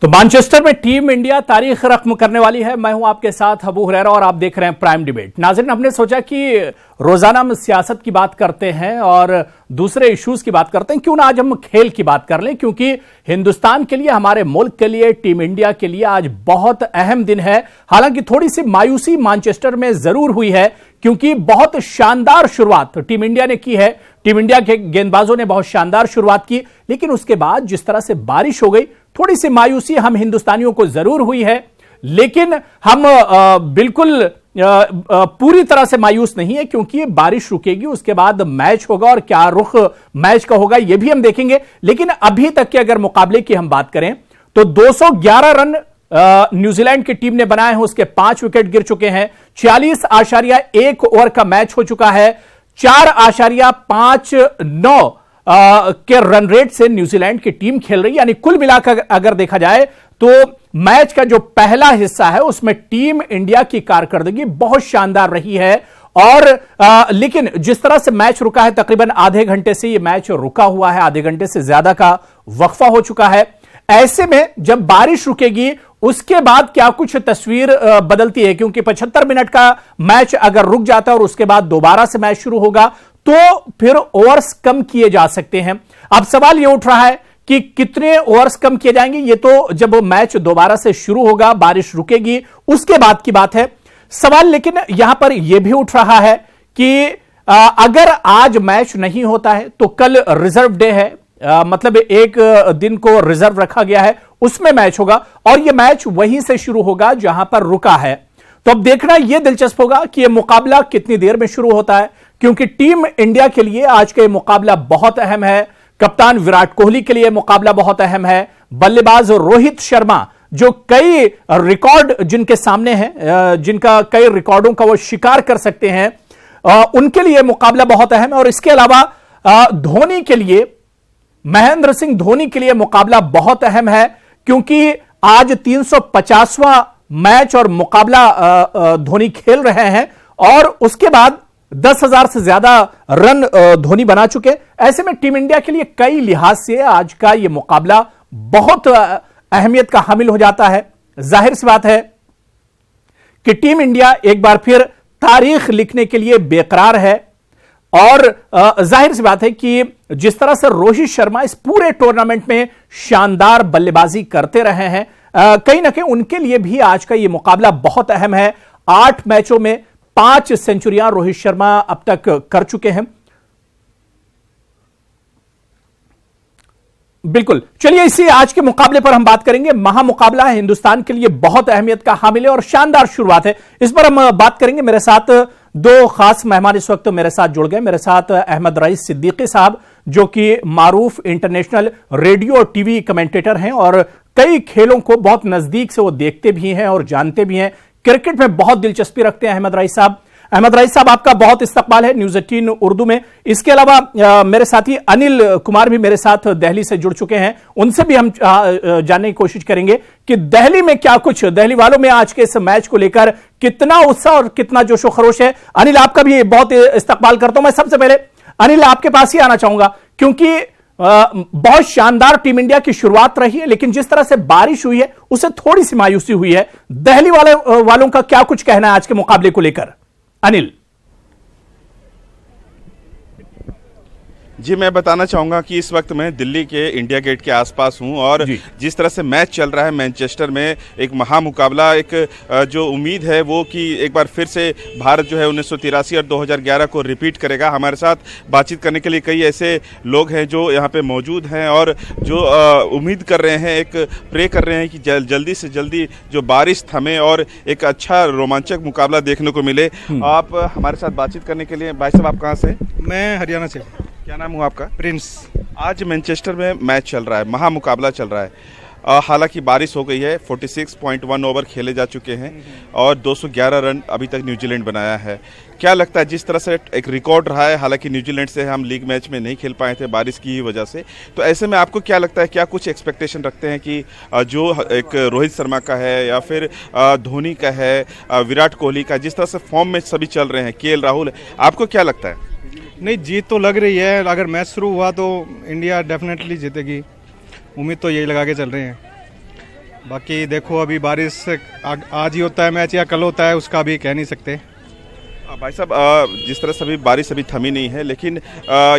तो मैनचेस्टर में team India तारीख रकम करने वाली है। मैं हूं आपके साथ अबू हुरैरा और आप देख रहे हैं प्राइम डिबेट। नाज़रीन, हमने सोचा कि रोजाना हम सियासत की बात करते हैं और दूसरे इश्यूज की बात करते हैं, क्यों ना आज हम खेल की बात कर लें, क्योंकि हिंदुस्तान के लिए, हमारे मुल्क के लिए, टीम इंडिया के लिए आज बहुत अहम दिन है। हालांकि थोड़ी सी मायूसी मैनचेस्टर में जरूर हुई है, क्योंकि बहुत शानदार शुरुआत टीम इंडिया ने की है। टीम इंडिया के गेंदबाजों ने बहुत शानदार शुरुआत की, लेकिन उसके बाद जिस तरह से बारिश हो गई, थोड़ी सी मायूसी हम हिंदुस्तानियों को जरूर हुई है। लेकिन हम बिल्कुल पूरी तरह से मायूस नहीं है, क्योंकि बारिश रुकेगी, उसके बाद मैच होगा और क्या रुख मैच का होगा यह भी हम देखेंगे। लेकिन अभी तक के अगर मुकाबले की हम बात करें तो 211 रन न्यूजीलैंड की टीम ने बनाए हैं, उसके 5 विकेट गिर चुके हैं। 46.1 ओवर का मैच हो चुका है। 4.59 के रन रेट से न्यूजीलैंड की टीम खेल रही है। यानी कुल मिलाकर अगर देखा जाए तो मैच का जो पहला हिस्सा है उसमें टीम इंडिया की कारकर्दगी बहुत शानदार रही है। और लेकिन जिस तरह से मैच रुका है, तकरीबन आधे घंटे से यह मैच रुका हुआ है, आधे घंटे से ज्यादा का वक्फा हो चुका है। ऐसे में जब बारिश रुकेगी उसके बाद क्या कुछ तस्वीर बदलती है, क्योंकि 75 मिनट का मैच अगर रुक जाता है और उसके बाद दोबारा से मैच शुरू होगा तो फिर ओवर्स कम किए जा सकते हैं। अब सवाल यह उठ रहा है कि कितने ओवर्स कम किए जाएंगे, यह तो जब मैच दोबारा से शुरू होगा, बारिश रुकेगी, उसके बाद की बात है। सवाल लेकिन यहां पर यह भी उठ रहा है कि अगर आज मैच नहीं होता है तो कल रिजर्व डे है, मतलब एक दिन को रिजर्व रखा गया है, उसमें मैच होगा और यह मैच वहीं से शुरू होगा जहां पर रुका है। तो अब देखना यह दिलचस्प होगा कि यह मुकाबला कितनी देर में शुरू होता है, क्योंकि टीम इंडिया के लिए आज का यह मुकाबला बहुत अहम है। कप्तान विराट कोहली के लिए मुकाबला बहुत अहम है। बल्लेबाज रोहित शर्मा, जो कई रिकॉर्ड जिनके सामने हैं, जिनका कई रिकॉर्डों का वो शिकार कर सकते हैं, उनके लिए मुकाबला बहुत अहम है। और इसके अलावा धोनी के लिए, महेंद्र सिंह धोनी के लिए मुकाबला बहुत अहम है, क्योंकि आज 350वां मैच और मुकाबला धोनी खेल रहे हैं और उसके बाद 10,000 से ज्यादा रन धोनी बना चुके। ऐसे में टीम इंडिया के लिए कई लिहाज से आज का यह मुकाबला बहुत अहमियत का हामिल हो जाता है। जाहिर सी बात है कि टीम इंडिया एक बार फिर तारीख लिखने के लिए बेकरार है और जाहिर सी बात है कि जिस तरह से रोहित शर्मा इस पूरे टूर्नामेंट में शानदार बल्लेबाजी करते रहे हैं, कहीं ना कहीं उनके लिए भी आज का यह मुकाबला बहुत अहम है। 8 मैचों में 5 सेंचुरियां रोहित शर्मा अब तक कर चुके हैं। बिल्कुल, चलिए इसी आज के मुकाबले पर हम बात करेंगे। महामुकाबला है, हिंदुस्तान के लिए बहुत अहमियत का हामिल है और शानदार शुरुआत है, इस पर हम बात करेंगे। मेरे साथ 2 खास मेहमान इस वक्त मेरे साथ जुड़ गए। मेरे साथ अहमद रईस सिद्दीकी साहब, जो कि मारूफ इंटरनेशनल रेडियो और टीवी कमेंटेटर हैं और कई खेलों को बहुत नजदीक से वो देखते भी हैं और जानते भी हैं, क्रिकेट में बहुत दिलचस्पी रखते हैं अहमद रईस साहब। अहमद रईस साहब, आपका बहुत इस्तकबाल है न्यूज़ 18 उर्दू में। इसके अलावा मेरे साथी अनिल कुमार भी मेरे साथ दिल्ली से जुड़ चुके हैं, उनसे भी हम जानने की कोशिश करेंगे कि दिल्ली में क्या कुछ, दिल्ली वालों में आज के इस मैच को लेकर कितना उत्साह और कितना जोशो खरोश है। अनिल, आपका भी बहुत इस्तकबाल करता हूं। मैं सबसे पहले अनिल आपके पास ही आना चाहूंगा, क्योंकि बहुत शानदार टीम इंडिया की शुरुआत रही है, लेकिन जिस तरह से बारिश हुई है उससे थोड़ी सी मायूसी हुई है। दिल्ली वालों का क्या कुछ कहना है आज के मुकाबले को लेकर, अनिल? जी, मैं बताना चाहूँगा कि इस वक्त मैं दिल्ली के इंडिया गेट के आसपास हूँ और जिस तरह से मैच चल रहा है मैनचेस्टर में, एक महामुकाबला, एक जो उम्मीद है वो कि एक बार फिर से भारत जो है 1983 और 2011 को रिपीट करेगा। हमारे साथ बातचीत करने के लिए कई ऐसे लोग हैं जो यहाँ पे मौजूद हैं और जो उम्मीद कर रहे हैं, एक प्रे कर रहे हैं कि जल्दी से जल्दी जो बारिश थमे और एक अच्छा रोमांचक मुकाबला देखने को मिले। आप हमारे साथ बातचीत करने के लिए, भाई साहब आप कहाँ से? मैं हरियाणा से। क्या नाम हुआ आपका? प्रिंस। आज मैनचेस्टर में मैच चल रहा है, महामुकाबला चल रहा है। हालांकि बारिश हो गई है, 46.1 ओवर खेले जा चुके हैं और 211 रन अभी तक न्यूजीलैंड बनाया है। क्या लगता है, जिस तरह से एक रिकॉर्ड रहा है, हालांकि न्यूजीलैंड से हम लीग मैच में नहीं खेल पाए थे बारिश की ही वजह से, तो ऐसे में आपको क्या लगता है, क्या कुछ एक्सपेक्टेशन रखते हैं कि जो एक रोहित शर्मा का है या फिर धोनी का है, विराट कोहली का, जिस तरह से फॉर्म में सभी चल रहे हैं, केएल राहुल, आपको क्या लगता है? नहीं, जीत तो लग रही है। अगर मैच शुरू हुआ तो इंडिया डेफिनेटली जीतेगी, उम्मीद तो यही लगा के चल रहे हैं। बाकी देखो अभी बारिश आज ही होता है मैच या कल होता है, उसका भी कह नहीं सकते। भाई साहब, जिस तरह से अभी बारिश अभी थमी नहीं है, लेकिन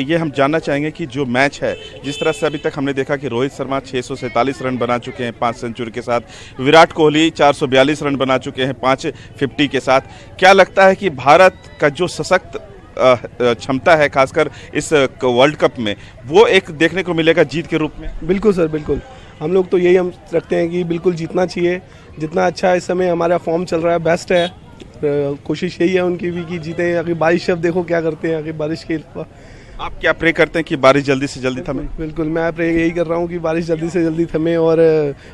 ये हम जानना चाहेंगे कि जो मैच है, जिस तरह से अभी तक हमने देखा कि रोहित शर्मा 647 रन बना चुके हैं 5 सेंचुरी के साथ, विराट कोहली 442 रन बना चुके हैं 550 के साथ। क्या लगता है कि भारत का जो सशक्त क्षमता है खासकर इस वर्ल्ड कप में, वो एक देखने को मिलेगा जीत के रूप में? बिल्कुल सर, बिल्कुल। हम लोग तो यही हम रखते हैं कि बिल्कुल जीतना चाहिए। जितना अच्छा इस समय हमारा फॉर्म चल रहा है, बेस्ट है। कोशिश यही है उनकी भी कि जीते। अगर बारिश, अब देखो क्या करते हैं, अगर बारिश के अलावा आप क्या प्रे करते हैं कि बारिश जल्दी से जल्दी थमे? बिल्कुल, मैं प्रे यही कर रहा हूँ कि बारिश जल्दी से जल्दी थमे और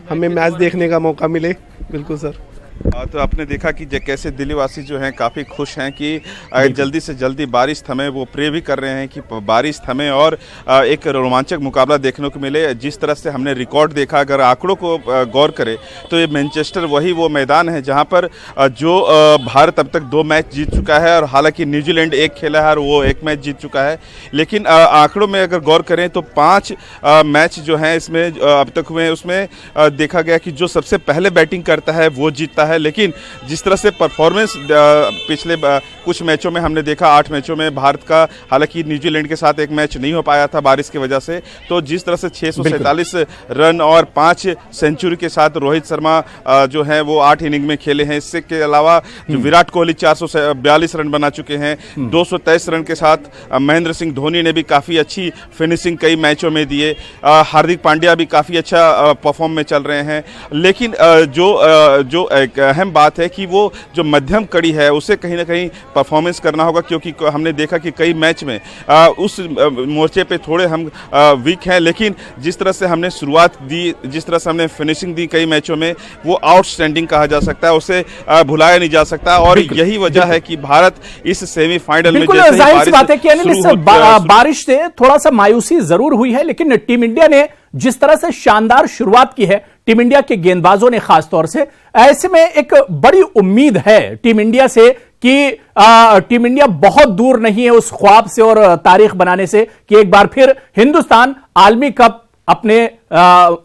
हमें मैच देखने का मौका मिले। बिल्कुल सर। तो आपने देखा कि कैसे दिल्लीवासी जो हैं काफ़ी खुश हैं कि जल्दी से जल्दी बारिश थमे। वो प्रे भी कर रहे हैं कि बारिश थमे और एक रोमांचक मुकाबला देखने को मिले। जिस तरह से हमने रिकॉर्ड देखा, अगर आंकड़ों को गौर करें तो ये मैनचेस्टर वही वो मैदान है जहां पर जो भारत अब तक 2 मैच जीत चुका है, और हालांकि न्यूजीलैंड 1 खेला है और वो 1 मैच जीत चुका है। लेकिन आंकड़ों में अगर गौर करें तो 5 मैच जो हैं इसमें अब तक हुए, उसमें देखा गया कि जो सबसे पहले बैटिंग करता है वो जीतता है। लेकिन जिस तरह से परफॉर्मेंस पिछले कुछ मैचों में हमने देखा, 8 मैचों में भारत का, हालांकि न्यूजीलैंड के साथ एक मैच नहीं हो पाया था बारिश की वजह से, तो जिस तरह से 647 रन और 5 सेंचुरी के साथ रोहित शर्मा जो है वो 8 इनिंग में खेले हैं। इससे के अलावा जो विराट कोहली 442 रन बना चुके हैं, 223 रन के साथ महेंद्र सिंह धोनी ने भी काफ़ी अच्छी फिनिशिंग कई मैचों में दिए। हार्दिक पांड्या भी काफ़ी अच्छा परफॉर्म में चल रहे हैं। लेकिन जो एक अहम बात है कि वो जो मध्यम कड़ी है उसे कहीं ना कहीं परफॉर्मेंस करना होगा, क्योंकि हमने देखा कि कई मैच में उस मोर्चे पे थोड़े हम वीक हैं। लेकिन जिस तरह से हमने शुरुआत दी, जिस तरह से हमने फिनिशिंग दी कई मैचों में, वो आउटस्टैंडिंग कहा जा सकता है, उसे भुलाया नहीं जा सकता। और यही वजह है कि भारत इस सेमीफाइनल में, जाहिर सी बात है कि बारिश से थोड़ा सा मायूसी जरूर हुई है, लेकिन टीम इंडिया ने जिस तरह से शानदार शुरुआत की है, टीम इंडिया के गेंदबाजों ने खासतौर से, ऐसे में एक बड़ी उम्मीद है टीम इंडिया से कि टीम इंडिया बहुत दूर नहीं है उस ख्वाब से और तारीख बनाने से कि एक बार फिर हिंदुस्तान आलमी कप अपने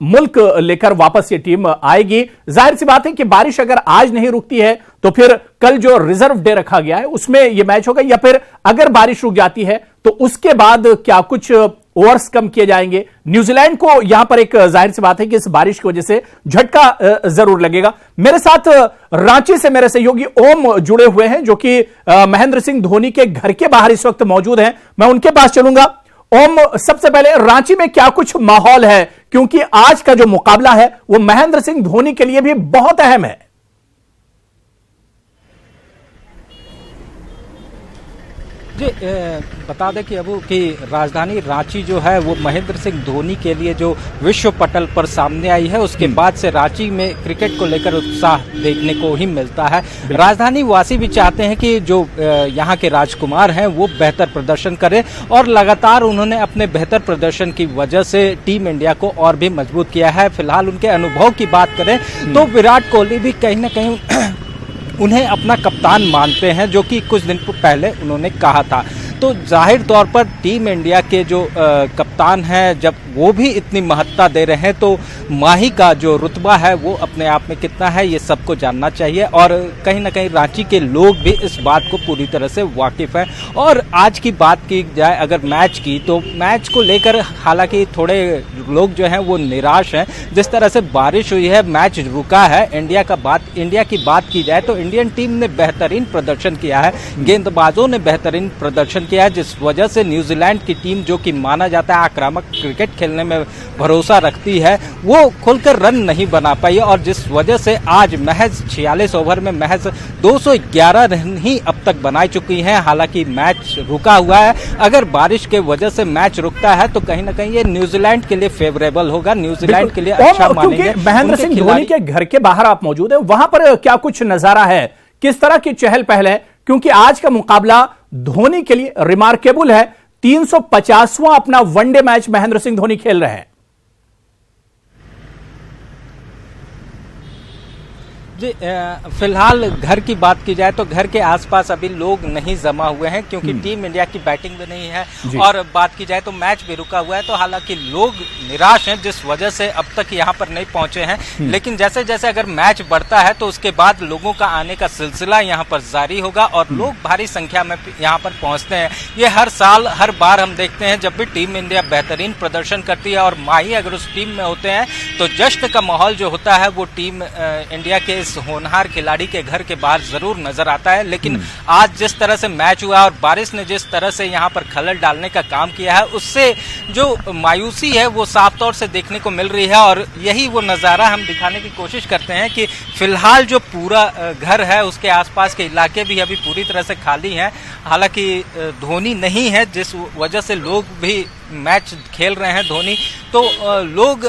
मुल्क लेकर वापस ये टीम आएगी। जाहिर सी बात है कि बारिश अगर आज नहीं रुकती है तो फिर कल जो रिजर्व डे रखा गया है उसमें यह मैच होगा, या फिर अगर बारिश रुक जाती है तो उसके बाद क्या कुछ ओवर्स कम किए जाएंगे। न्यूजीलैंड को यहां पर एक जाहिर सी बात है कि इस बारिश की वजह से झटका जरूर लगेगा। मेरे साथ रांची से मेरे सहयोगी ओम जुड़े हुए हैं, जो कि महेंद्र सिंह धोनी के घर के बाहर इस वक्त मौजूद हैं। मैं उनके पास चलूंगा। ओम, सबसे पहले रांची में क्या कुछ माहौल है, क्योंकि आज का जो मुकाबला है वो महेंद्र सिंह धोनी के लिए भी बहुत अहम है। जी, बता दें कि अबू कि राजधानी रांची जो है वो महेंद्र सिंह धोनी के लिए जो विश्व पटल पर सामने आई है, उसके बाद से रांची में क्रिकेट को लेकर उत्साह देखने को ही मिलता है। राजधानी वासी भी चाहते हैं कि जो यहाँ के राजकुमार हैं वो बेहतर प्रदर्शन करें, और लगातार उन्होंने अपने बेहतर प्रदर्शन की वजह से टीम इंडिया को और भी मजबूत किया है। फिलहाल उनके अनुभव की बात करें तो विराट कोहली भी कहीं ना कहीं उन्हें अपना कप्तान मानते हैं, जो कि कुछ दिन पहले उन्होंने कहा था। तो जाहिर तौर पर टीम इंडिया के जो कप्तान हैं, जब वो भी इतनी महत्ता दे रहे हैं तो माही का जो रुतबा है वो अपने आप में कितना है ये सबको जानना चाहिए। और कहीं ना कहीं रांची के लोग भी इस बात को पूरी तरह से वाकिफ हैं। और आज की बात की जाए अगर मैच की, तो मैच को लेकर हालांकि थोड़े लोग जो हैं वो निराश हैं। जिस तरह से बारिश हुई है, मैच रुका है। इंडिया की बात की जाए तो इंडियन टीम ने बेहतरीन प्रदर्शन किया है, गेंदबाजों ने बेहतरीन प्रदर्शन किया है, जिस वजह से न्यूजीलैंड की टीम, जो कि माना जाता है आक्रामक क्रिकेट खेलने में भरोसा रखती है, वो खुलकर रन नहीं बना पाई, और जिस वजह से आज महज 46 ओवर में महज 211 रन ही अब तक बनाई चुकी हैं। हालांकि मैच रुका हुआ है, अगर बारिश के वजह से मैच रुकता है तो कहीं ना कहीं ये न्यूजीलैंड के लिए फेवरेबल होगा, न्यूजीलैंड के लिए अच्छा मानेंगे। महेंद्र सिंह धोनी के घर के बाहर आप मौजूद हैं, वहां पर क्या कुछ नजारा है, किस तरह की चहल पहल है, क्योंकि आज का मुकाबला धोनी के लिए रिमार्केबल है। 350वां अपना वनडे मैच महेंद्र सिंह धोनी खेल रहे हैं। जी फिलहाल घर की बात की जाए तो घर के आसपास अभी लोग नहीं जमा हुए हैं क्योंकि टीम इंडिया की बैटिंग भी नहीं है और बात की जाए तो मैच भी रुका हुआ है। तो हालांकि लोग निराश हैं जिस वजह से अब तक यहाँ पर नहीं पहुंचे हैं, लेकिन जैसे जैसे अगर मैच बढ़ता है तो उसके बाद लोगों का आने का सिलसिला यहाँ पर जारी होगा और लोग भारी संख्या में यहाँ पर पहुंचते हैं। ये हर साल हर बार हम देखते हैं जब भी टीम इंडिया बेहतरीन प्रदर्शन करती है और माही अगर उस टीम में होते हैं तो जश्न का माहौल जो होता है वो टीम इंडिया के इस होनहार खिलाड़ी के घर के बाहर जरूर नजर आता है। लेकिन आज जिस तरह से मैच हुआ और बारिश ने जिस तरह से यहाँ पर खलल डालने का काम किया है उससे जो मायूसी है वो साफ तौर से देखने को मिल रही है और यही वो नज़ारा हम दिखाने की कोशिश करते हैं कि फिलहाल जो पूरा घर है उसके आसपास के इलाके भी अभी पूरी तरह से खाली हैं। हालांकि धोनी नहीं है जिस वजह से लोग भी मैच खेल रहे हैं धोनी, तो लोग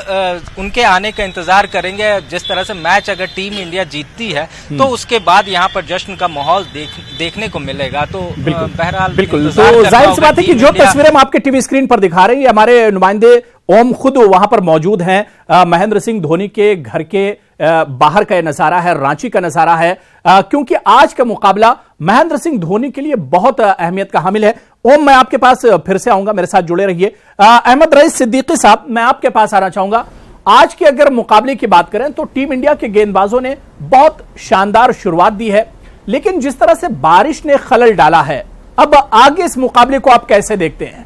उनके आने का इंतजार करेंगे। जिस तरह से मैच अगर टीम इंडिया जीतती है तो उसके बाद यहाँ पर जश्न का माहौल देखने को मिलेगा। तो बहरहाल बिल्कुल, तो जाहिर सी बात है कि जो तस्वीरें हम आपके टीवी स्क्रीन पर दिखा रहे हैं हमारे नुमाइंदे ओम खुद वहां पर मौजूद हैं। महेंद्र सिंह धोनी के घर के बाहर का नजारा है, रांची का नजारा है, क्योंकि आज का मुकाबला महेंद्र सिंह धोनी के लिए बहुत अहमियत का हामिल है। ओम, मैं आपके पास फिर से आऊंगा, मेरे साथ जुड़े रहिए। अहमद रईस सिद्दीकी साहब, मैं आपके पास आना चाहूंगा। आज के अगर मुकाबले की बात करें तो टीम इंडिया के गेंदबाजों ने बहुत शानदार शुरुआत दी है, लेकिन जिस तरह से बारिश ने खलल डाला है, अब आगे इस मुकाबले को आप कैसे देखते हैं?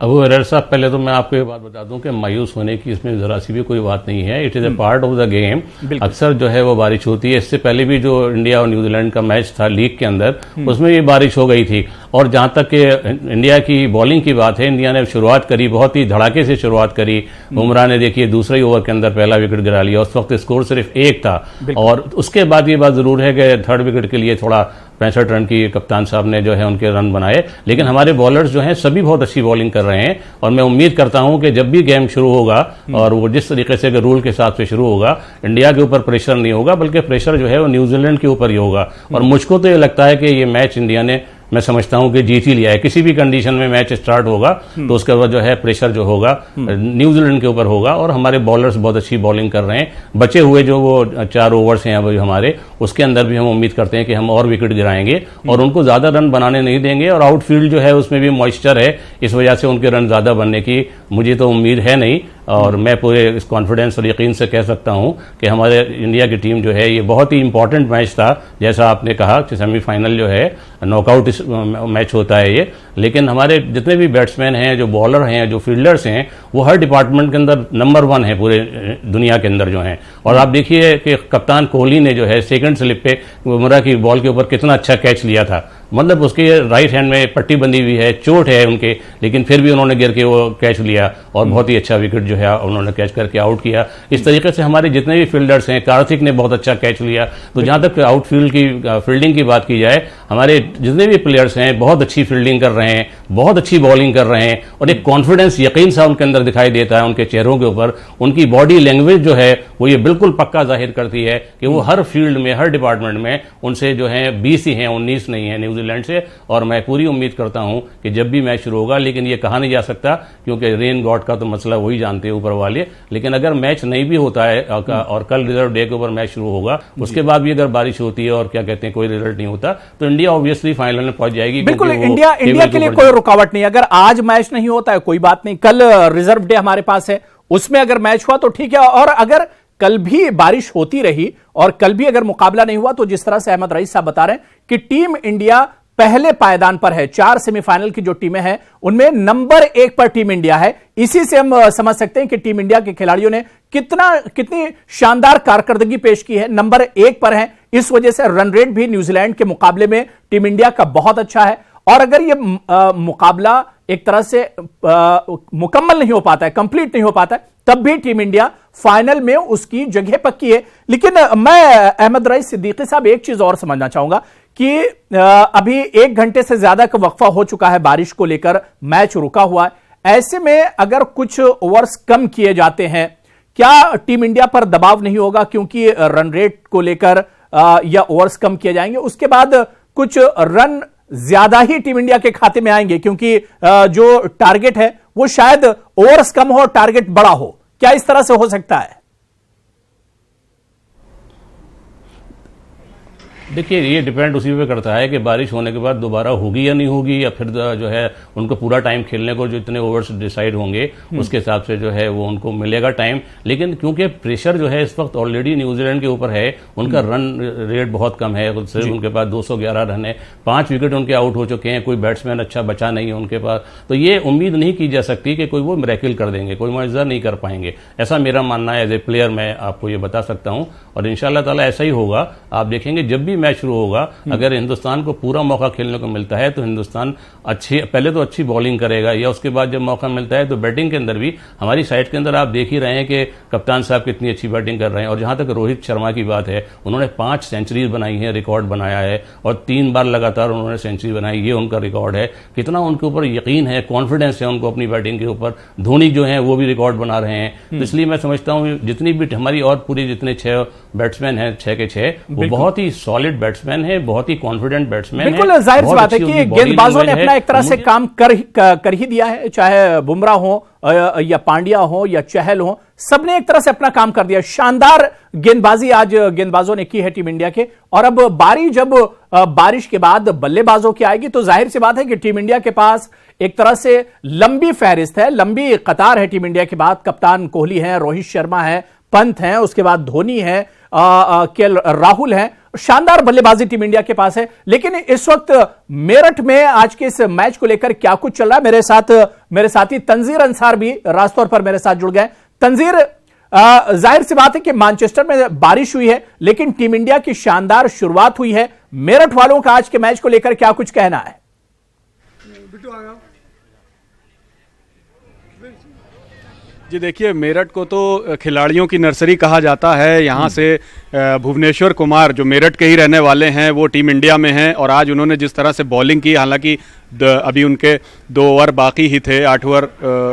अबू हरैर साहब, पहले तो मैं आपको ये बात बता दूं कि मायूस होने की इसमें जरा सी भी कोई बात नहीं है। It is a part of the game. अक्सर जो है वो बारिश होती है। इससे पहले भी जो इंडिया और न्यूजीलैंड का मैच था लीग के अंदर, उसमें भी बारिश हो गई थी। और जहां तक कि इंडिया की बॉलिंग की बात है, इंडिया ने शुरुआत करी, बहुत ही धड़ाके से शुरुआत करी। बुमराह ने देखिए दूसरे ही ओवर के अंदर पहला विकेट गिरा लिया। उस वक्त स्कोर सिर्फ 1 था और उसके बाद ये बात जरूर है कि थर्ड विकेट के लिए थोड़ा 65 रन की कप्तान साहब ने जो है उनके रन बनाए। लेकिन हमारे बॉलर्स जो हैं सभी बहुत अच्छी बॉलिंग कर रहे हैं और मैं उम्मीद करता हूं कि जब भी गेम शुरू होगा और वो जिस तरीके से रूल के हिसाब से शुरू होगा, इंडिया के ऊपर प्रेशर नहीं होगा बल्कि प्रेशर जो है वो न्यूजीलैंड के ऊपर ही होगा। और मुझको तो ये लगता है कि ये मैच इंडिया ने, मैं समझता हूं कि जीत ही लिया है। किसी भी कंडीशन में मैच स्टार्ट होगा तो उसके बाद जो है प्रेशर जो होगा न्यूजीलैंड के ऊपर होगा। और हमारे बॉलर्स बहुत अच्छी बॉलिंग कर रहे हैं। बचे हुए जो वो 4 ओवर्स हैं अभी हमारे, उसके अंदर भी हम उम्मीद करते हैं कि हम और विकेट गिराएंगे और उनको ज्यादा रन बनाने नहीं देंगे। और आउटफील्ड जो है उसमें भी मॉइस्चर है, इस वजह से उनके रन ज्यादा बनने की मुझे तो उम्मीद है नहीं। और मैं पूरे इस कॉन्फिडेंस और यकीन से कह सकता हूं कि हमारे इंडिया की टीम जो है, ये बहुत ही इंपॉर्टेंट मैच था। जैसा आपने कहा कि सेमीफाइनल जो है नॉकआउट मैच होता है ये, लेकिन हमारे जितने भी बैट्समैन हैं, जो बॉलर हैं, जो फील्डर्स हैं, वो हर डिपार्टमेंट के अंदर नंबर 1 है पूरे दुनिया के अंदर जो हैं। और आप देखिए कि कप्तान कोहली ने जो है सेकंड स्लिप पे बुमराह की बॉल के ऊपर कितना अच्छा कैच लिया था। मतलब उसके राइट हैंड में पट्टी बंधी हुई है, चोट है उनके, लेकिन फिर भी उन्होंने गिर के वो कैच लिया और बहुत ही अच्छा विकेट जो है उन्होंने कैच करके आउट किया। इस तरीके से हमारे जितने भी फील्डर्स हैं, कार्तिक ने बहुत अच्छा कैच लिया। तो जहां तक आउटफील्ड की फील्डिंग की बात की जाए, हमारे जितने भी प्लेयर्स हैं बहुत अच्छी फील्डिंग कर रहे हैं, बहुत अच्छी बॉलिंग कर रहे हैं और एक कॉन्फिडेंस, यकीन सा उनके अंदर दिखाई देता है उनके चेहरों के ऊपर। उनकी बॉडी लैंग्वेज जो है वो ये बिल्कुल पक्का जाहिर करती है कि वो हर फील्ड में, हर डिपार्टमेंट में उनसे जो है 20 ही हैं, 19 नहीं है न्यूजीलैंड से। और मैं पूरी उम्मीद करता हूं कि जब भी मैच शुरू होगा, लेकिन ये कहा नहीं जा सकता क्योंकि रेन गॉड का तो मसला वही जानते हैं ऊपर वाले। लेकिन अगर मैच नहीं भी होता है और कल रिजर्व डे के ऊपर मैच शुरू होगा, उसके बाद भी अगर बारिश होती है और क्या कहते हैं कोई रिजल्ट नहीं होता, तो इंडिया ऑब्वियसली फाइनल में पहुंच जाएगी। बिल्कुल, इंडिया के लिए कोई रुकावट नहीं। अगर आज मैच नहीं होता है कोई बात नहीं, कल रिजर्व डे हमारे पास है, उसमें अगर मैच हुआ तो ठीक है। और अगर कल भी बारिश होती रही और कल भी अगर मुकाबला नहीं हुआ, तो जिस तरह से अहमद रईस साहब बता रहे हैं कि टीम इंडिया पहले पायदान पर है। 4 सेमीफाइनल की जो टीमें हैं उनमें नंबर 1 पर टीम इंडिया है। इसी से हम समझ सकते हैं कि टीम इंडिया के खिलाड़ियों ने कितनी शानदार कारकर्दगी पेश की है, नंबर 1 पर है। इस वजह से रन रेट भी न्यूजीलैंड के मुकाबले में टीम इंडिया का बहुत अच्छा है। और अगर ये मुकाबला एक तरह से मुकम्मल नहीं हो पाता है, कंप्लीट नहीं हो पाता है, तब भी टीम इंडिया फाइनल में उसकी जगह पक्की है। लेकिन मैं अहमद रईस सिद्दीकी साहब एक चीज और समझना चाहूंगा कि अभी 1 घंटे से ज्यादा का वक्फा हो चुका है, बारिश को लेकर मैच रुका हुआ है। ऐसे में अगर कुछ ओवर्स कम किए जाते हैं, क्या टीम इंडिया पर दबाव नहीं होगा क्योंकि रन रेट को लेकर या ओवर्स कम किए जाएंगे, उसके बाद कुछ रन ज्यादा ही टीम इंडिया के खाते में आएंगे क्योंकि जो टारगेट है वो शायद ओवर्स कम हो, टारगेट बड़ा हो। क्या इस तरह से हो सकता है? देखिए, ये डिपेंड उसी पे करता है कि बारिश होने के बाद दोबारा होगी या नहीं होगी, या फिर जो है उनको पूरा टाइम खेलने को जो इतने ओवर्स डिसाइड होंगे उसके हिसाब से जो है वो उनको मिलेगा टाइम। लेकिन क्योंकि प्रेशर जो है इस वक्त ऑलरेडी न्यूजीलैंड के ऊपर है, उनका रन रेट बहुत कम है, सिर्फ उनके पास 211 रन है, 5 विकेट उनके आउट हो चुके हैं, कोई बैट्समैन अच्छा बचा नहीं है उनके पास, तो ये उम्मीद नहीं की जा सकती कि कोई वो मिरेकल कर देंगे, कोई मुआवजा नहीं कर पाएंगे। ऐसा मेरा मानना है, एज ए प्लेयर मैं आपको ये बता सकता हूं, और इंशाल्लाह ताला ऐसा ही होगा। आप देखेंगे जब भी मैच शुरू होगा, अगर हिंदुस्तान को पूरा मौका खेलने को मिलता है तो हिंदुस्तान पहले तो अच्छी बॉलिंग करेगा, या उसके बाद जब मौका मिलता है तो बैटिंग के अंदर भी हमारी साइड के अंदर आप देख ही रहे हैं कि कप्तान साहब कितनी अच्छी बैटिंग कर रहे हैं। और जहां तक रोहित शर्मा की बात है, उन्होंने 5 सेंचुरीज बनाई है, रिकॉर्ड बनाया है, और 3 बार लगातार उन्होंने सेंचुरी बनाई, ये उनका रिकॉर्ड है। कितना उनके ऊपर यकीन है, कॉन्फिडेंस है उनको अपनी बैटिंग के ऊपर। धोनी जो है वो भी रिकॉर्ड बना रहे हैं, तो इसलिए मैं समझता हूं जितनी भी हमारी और पूरी जितने 6 बैट्समैन हैं, 6 के 6 वो बहुत ही सॉलिड बैट्समैन है, बहुत ही कॉन्फिडेंट बैट्समैन है। बिल्कुल जाहिर सी बात है कि गेंदबाजों ने अपना एक तरह से काम कर ही दिया है, चाहे बुमराह हो या पांड्या हो या चहल हो, सबने एक तरह से अपना काम कर दिया। शानदार गेंदबाजी आज गेंदबाजों ने की है टीम इंडिया के। और अब बारी जब बारिश के बाद बल्लेबाजों की आएगी तो जाहिर सी बात है कि टीम इंडिया के पास एक तरह से लंबी फहरिस्त है, लंबी कतार है टीम इंडिया के बाद। कप्तान कोहली है, रोहित शर्मा है, पंत है, उसके बाद धोनी है, केएल राहुल है। शानदार बल्लेबाजी टीम इंडिया के पास है। लेकिन इस वक्त मेरठ में आज के इस मैच को लेकर क्या कुछ चल रहा है, मेरे साथी तंजीर अंसार भी रास्तौर पर मेरे साथ जुड़ गए। तंजीर, जाहिर सी बात है कि मैनचेस्टर में बारिश हुई है, लेकिन टीम इंडिया की शानदार शुरुआत हुई है। मेरठ वालों का आज के मैच को लेकर क्या कुछ कहना है? जी देखिए, मेरठ को तो खिलाड़ियों की नर्सरी कहा जाता है। यहाँ से भुवनेश्वर कुमार जो मेरठ के ही रहने वाले हैं वो टीम इंडिया में हैं, और आज उन्होंने जिस तरह से बॉलिंग की, हालांकि अभी उनके 2 ओवर बाकी ही थे, 8 ओवर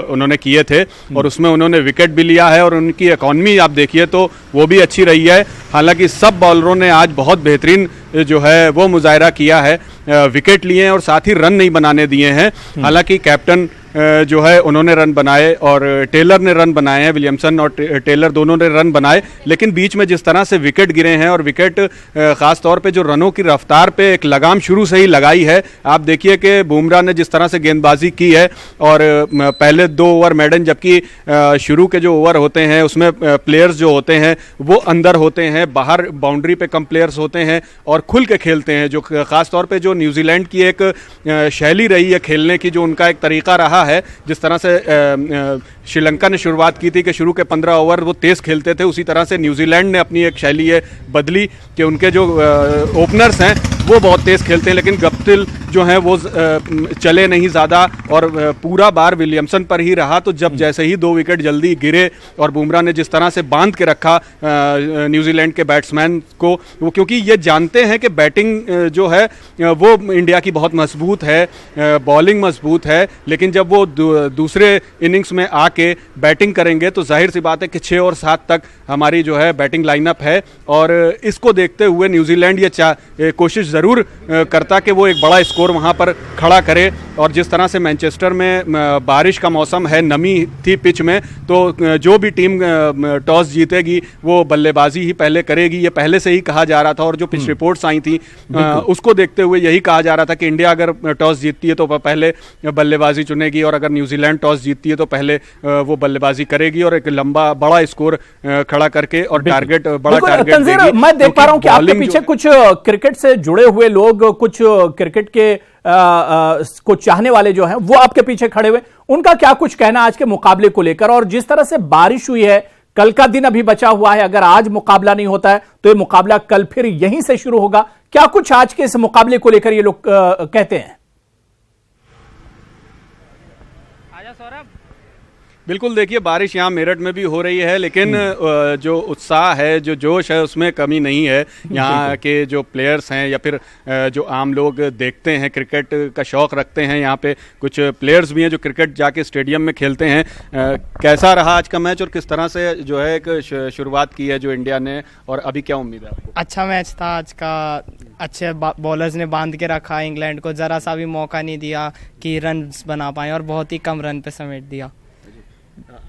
उन्होंने किए थे, और उसमें उन्होंने विकेट भी लिया है, और उनकी इकॉनमी आप देखिए तो वो भी अच्छी रही है। हालांकि सब बॉलरों ने आज बहुत बेहतरीन जो है वो मुजाहरा किया है, विकेट लिए हैं और साथ ही रन नहीं बनाने दिए हैं। हालांकि कैप्टन जो है उन्होंने रन बनाए और टेलर ने रन बनाए हैं, विलियमसन और टेलर दोनों ने रन बनाए, लेकिन बीच में जिस तरह से विकेट गिरे हैं, और विकेट खास तौर पे जो रनों की रफ्तार पे एक लगाम शुरू से ही लगाई है। आप देखिए कि बुमराह ने जिस तरह से गेंदबाजी की है, और पहले 2 ओवर मेडन, जबकि शुरू के जो ओवर होते हैं उसमें प्लेयर्स जो होते हैं वो अंदर होते हैं, बाहर बाउंड्री पे कम प्लेयर्स होते हैं और खुल के खेलते हैं, जो खास तौर पे जो न्यूजीलैंड की एक शैली रही है खेलने की, जो उनका एक तरीका रहा है। जिस तरह से श्रीलंका ने शुरुआत की थी कि शुरू के 15 ओवर वो तेज खेलते थे, उसी तरह से न्यूजीलैंड ने अपनी एक शैली बदली कि उनके जो ओपनर्स हैं वो बहुत तेज खेलते हैं, लेकिन गप्टिल जो हैं वो चले नहीं ज़्यादा, और पूरा बार विलियमसन पर ही रहा। तो जब जैसे ही 2 विकेट जल्दी गिरे और बुमराह ने जिस तरह से बांध के रखा न्यूजीलैंड के बैट्समैन को, वो क्योंकि ये जानते हैं कि बैटिंग जो है वो इंडिया की बहुत मजबूत है, बॉलिंग मजबूत है, लेकिन जब वो दूसरे इनिंग्स में आके बैटिंग करेंगे तो जाहिर सी बात है कि 6 और 7 तक हमारी जो है बैटिंग लाइनअप है। और इसको देखते हुए न्यूजीलैंड ये कोशिश ज़रूर करता कि वो एक बड़ा स्कोर वहाँ पर खड़ा करे। और जिस तरह से मैनचेस्टर में बारिश का मौसम है, नमी थी पिच में, तो जो भी टीम टॉस जीतेगी वो बल्लेबाजी ही पहले करेगी, ये पहले से ही कहा जा रहा था। और जो पिच रिपोर्ट्स आई थी उसको देखते हुए यही कहा जा रहा था कि इंडिया अगर टॉस जीतती है तो पहले बल्लेबाजी चुनेगी, और अगर न्यूजीलैंड टॉस जीतती है तो पहले वो बल्लेबाजी करेगी और एक लंबा बड़ा स्कोर खड़ा करके और टारगेट बड़ा टारगेट देगी। मैं देख पा रहा हूं कि आपके पीछे कुछ क्रिकेट से जुड़े हुए लोग, कुछ क्रिकेट के को चाहने वाले जो हैं वो आपके पीछे खड़े हुए, उनका क्या कुछ कहना आज के मुकाबले को लेकर? और जिस तरह से बारिश हुई है, कल का दिन अभी बचा हुआ है, अगर आज मुकाबला नहीं होता है तो ये मुकाबला कल फिर यहीं से शुरू होगा, क्या कुछ आज के इस मुकाबले को लेकर ये लोग कहते हैं? बिल्कुल, देखिए बारिश यहाँ मेरठ में भी हो रही है, लेकिन जो उत्साह है, जो जोश है, उसमें कमी नहीं है। यहाँ के जो प्लेयर्स हैं या फिर जो आम लोग देखते हैं, क्रिकेट का शौक़ रखते हैं, यहाँ पे कुछ प्लेयर्स भी हैं जो क्रिकेट जाके स्टेडियम में खेलते हैं। कैसा रहा आज का मैच और किस तरह से जो है एक शुरुआत की है जो इंडिया ने, और अभी क्या उम्मीद है आपको? अच्छा मैच था आज का, अच्छे बॉलर्स ने बांध के रखा, इंग्लैंड को ज़रा सा भी मौका नहीं दिया कि रन बना पाए, और बहुत ही कम रन पे समेट दिया।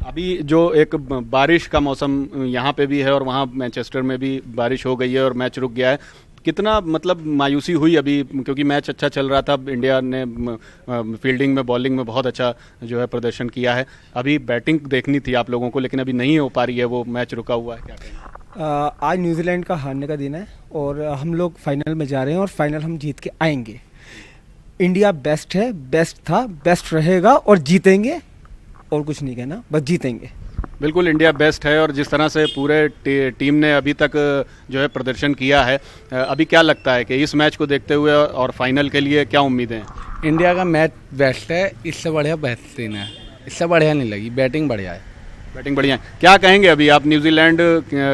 अभी जो एक बारिश का मौसम यहाँ पे भी है और वहाँ मैनचेस्टर में भी बारिश हो गई है और मैच रुक गया है, कितना मतलब मायूसी हुई अभी, क्योंकि मैच अच्छा चल रहा था, इंडिया ने फील्डिंग में बॉलिंग में बहुत अच्छा जो है प्रदर्शन किया है, अभी बैटिंग देखनी थी आप लोगों को लेकिन अभी नहीं हो पा रही है, वो मैच रुका हुआ है, क्या कहेंगे? आज न्यूजीलैंड का हारने का दिन है और हम लोग फाइनल में जा रहे हैं और फाइनल हम जीत के आएंगे। इंडिया बेस्ट है, बेस्ट था, बेस्ट रहेगा और जीतेंगे, और कुछ नहीं कहना, बस जीतेंगे। बिल्कुल इंडिया बेस्ट है और जिस तरह से पूरे टीम ने अभी तक जो है प्रदर्शन किया है, अभी क्या लगता है कि इस मैच को देखते हुए और फाइनल के लिए क्या उम्मीदें हैं? इंडिया का मैच बेस्ट है, इससे बढ़िया बेहतरीन है, इससे बढ़िया नहीं लगी, बैटिंग बढ़िया है। बैटिंग बढ़िया है, क्या कहेंगे अभी आप? न्यूजीलैंड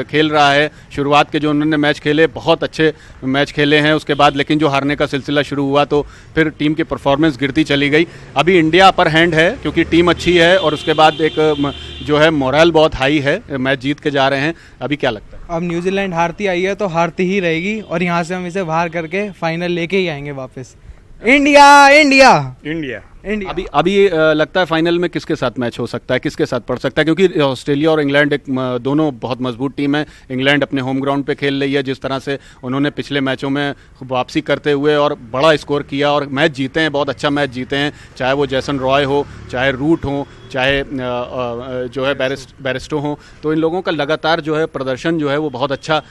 खेल रहा है, शुरुआत के जो उन्होंने मैच खेले बहुत अच्छे मैच खेले हैं, उसके बाद लेकिन जो हारने का सिलसिला शुरू हुआ तो फिर टीम की परफॉर्मेंस गिरती चली गई। अभी इंडिया अपर हैंड है क्योंकि टीम अच्छी है और उसके बाद एक जो है मोरल बहुत हाई है, मैच जीत के जा रहे हैं, अभी क्या लगता है? अब न्यूजीलैंड हारती आई है तो हारती ही रहेगी और यहाँ से हम इसे बाहर करके फाइनल लेके ही आएंगे वापस। India India India India. अभी लगता है फाइनल में किसके साथ मैच हो सकता है, किसके साथ पड़ सकता है, क्योंकि ऑस्ट्रेलिया और इंग्लैंड एक दोनों बहुत मजबूत टीम है। इंग्लैंड अपने होम ग्राउंड पे खेल रही है, जिस तरह से उन्होंने पिछले मैचों में वापसी करते हुए और बड़ा स्कोर किया और मैच जीते हैं, बहुत अच्छा मैच जीते हैं, चाहे वो जैसन रॉय हो, चाहे रूट हो, चाहे जो है बैरिस्टो हो, तो इन लोगों का लगातार जो है प्रदर्शन जो है वो बहुत अच्छा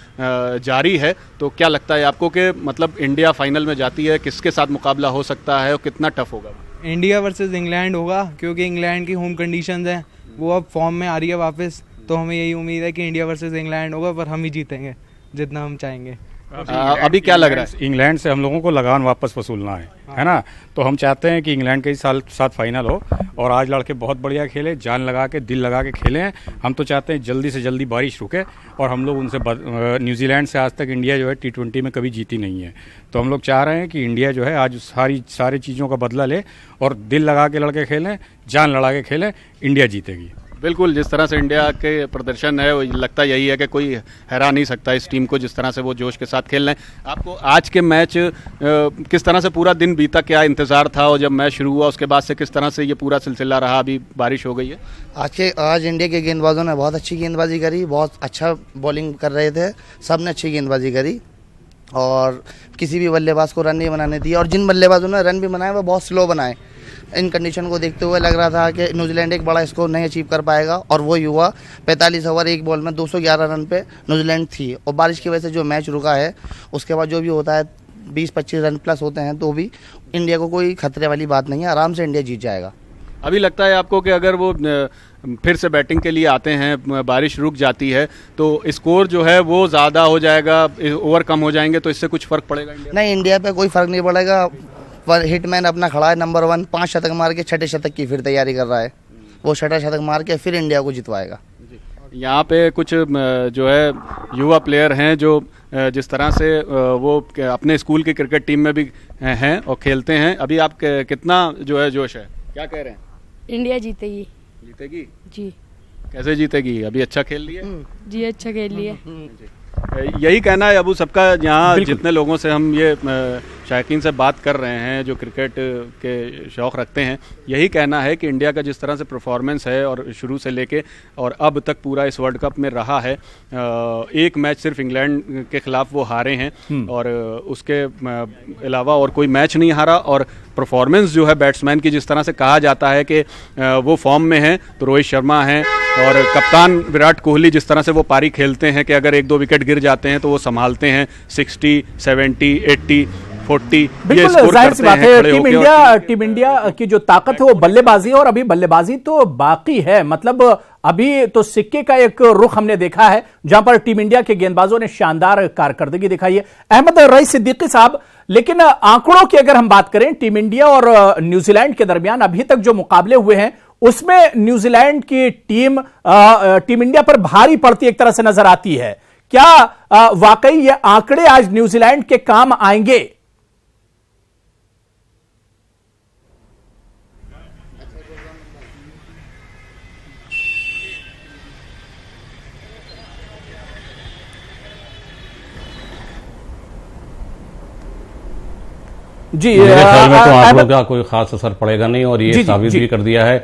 जारी है। तो क्या लगता है आपको कि मतलब इंडिया फाइनल में जाती है, किसके साथ मुकाबला हो सकता है और कितना टफ होगा? इंडिया वर्सेस इंग्लैंड होगा क्योंकि इंग्लैंड की होम कंडीशंस हैं, वो अब फॉर्म में आ रही है वापस, तो हमें यही उम्मीद है कि इंडिया वर्सेस इंग्लैंड होगा, पर हम ही जीतेंगे जितना हम चाहेंगे। अभी क्या लग रहा है? इंग्लैंड से हम लोगों को लगान वापस वसूलना है ना, तो हम चाहते हैं कि इंग्लैंड के ही साथ फाइनल हो और आज लड़के बहुत बढ़िया खेले, जान लगा के दिल लगा के खेले हैं। हम तो चाहते हैं जल्दी से जल्दी बारिश रुके और हम लोग उनसे न्यूजीलैंड से आज तक इंडिया जो है T20 में कभी जीती नहीं है, तो हम लोग चाह रहे हैं कि इंडिया जो है आज सारी चीज़ों का बदला ले और दिल लगा के लड़के खेलें, जान लड़ा के खेलें, इंडिया जीतेगी। बिल्कुल, जिस तरह से इंडिया के प्रदर्शन है वो लगता यही है कि कोई हरा नहीं सकता इस टीम को, जिस तरह से वो जोश के साथ खेल रहे हैं। आपको आज के मैच किस तरह से पूरा दिन बीता, क्या इंतज़ार था और जब मैच शुरू हुआ उसके बाद से किस तरह से ये पूरा सिलसिला रहा? अभी बारिश हो गई है। आज इंडिया के गेंदबाजों ने बहुत अच्छी गेंदबाजी करी, बहुत अच्छा बॉलिंग कर रहे थे, सब ने अच्छी गेंदबाजी करी और किसी भी बल्लेबाज को रन नहीं बनाने दिए और जिन बल्लेबाजों ने रन भी बनाए वो बहुत स्लो बनाए। इन कंडीशन को देखते हुए लग रहा था कि न्यूजीलैंड एक बड़ा स्कोर नहीं अचीव कर पाएगा और वो हुआ। 45 ओवर एक बॉल में 211 रन पे न्यूजीलैंड थी और बारिश की वजह से जो मैच रुका है उसके बाद जो भी होता है 20-25 रन प्लस होते हैं तो भी इंडिया को कोई खतरे वाली बात नहीं है, आराम से इंडिया जीत जाएगा। अभी लगता है आपको कि अगर वो फिर से बैटिंग के लिए आते हैं, बारिश रुक जाती है तो स्कोर जो है वो ज़्यादा हो जाएगा, ओवर कम हो जाएंगे, तो इससे कुछ फ़र्क पड़ेगा इंडिया? नहीं, इंडिया पे कोई फ़र्क नहीं पड़ेगा। पर हिटमैन अपना खड़ा है नंबर 1, 5 शतक मार के 6ठे शतक की फिर तैयारी कर रहा है, वो 6ठा शतक मार के फिर इंडिया को जितवाएगा। यहाँ पे कुछ जो है युवा प्लेयर हैं जो जिस तरह से वो अपने स्कूल की क्रिकेट टीम में भी हैं और खेलते हैं। अभी आप कितना जो है जोश है, क्या कह रहे हैं? इंडिया जीतेगी। जीतेगी जी। कैसे जीतेगी? अभी अच्छा खेल रही है जी, अच्छा खेल रही है। यही कहना है अबू सबका। यहाँ जितने लोगों से हम ये शायकीन से बात कर रहे हैं जो क्रिकेट के शौक़ रखते हैं, यही कहना है कि इंडिया का जिस तरह से परफॉर्मेंस है और शुरू से लेके और अब तक पूरा इस वर्ल्ड कप में रहा है, एक मैच सिर्फ इंग्लैंड के ख़िलाफ़ वो हारे हैं और उसके अलावा और कोई मैच नहीं हारा। और परफॉर्मेंस जो है बैट्समैन की, जिस तरह से कहा जाता है कि वो फॉर्म में हैं, तो रोहित शर्मा हैं और कप्तान विराट कोहली जिस तरह से वो पारी खेलते हैं कि अगर 1-2 विकेट गिर जाते हैं तो वो संभालते हैं 60, 70, 80, 40। बिल्कुल जाहिर सी बात है, टीम इंडिया की जो ताकत है वो बल्लेबाजी है और अभी बल्लेबाजी तो बाकी है। मतलब अभी तो सिक्के का एक रुख हमने देखा है जहां पर टीम इंडिया के गेंदबाजों ने शानदार कारकर्दगी दिखाई है। अहमद रईस सिद्दीकी साहब, लेकिन आंकड़ों की अगर हम बात करें टीम इंडिया और न्यूजीलैंड के दरमियान अभी तक जो मुकाबले हुए हैं उसमें न्यूजीलैंड की टीम इंडिया पर भारी पड़ती एक तरह से नजर आती है। क्या वाकई ये आंकड़े आज न्यूजीलैंड के काम आएंगे? जी, मेरे ख्याल में तो आंकड़ों का कोई खास असर पड़ेगा नहीं और ये साबित भी कर दिया है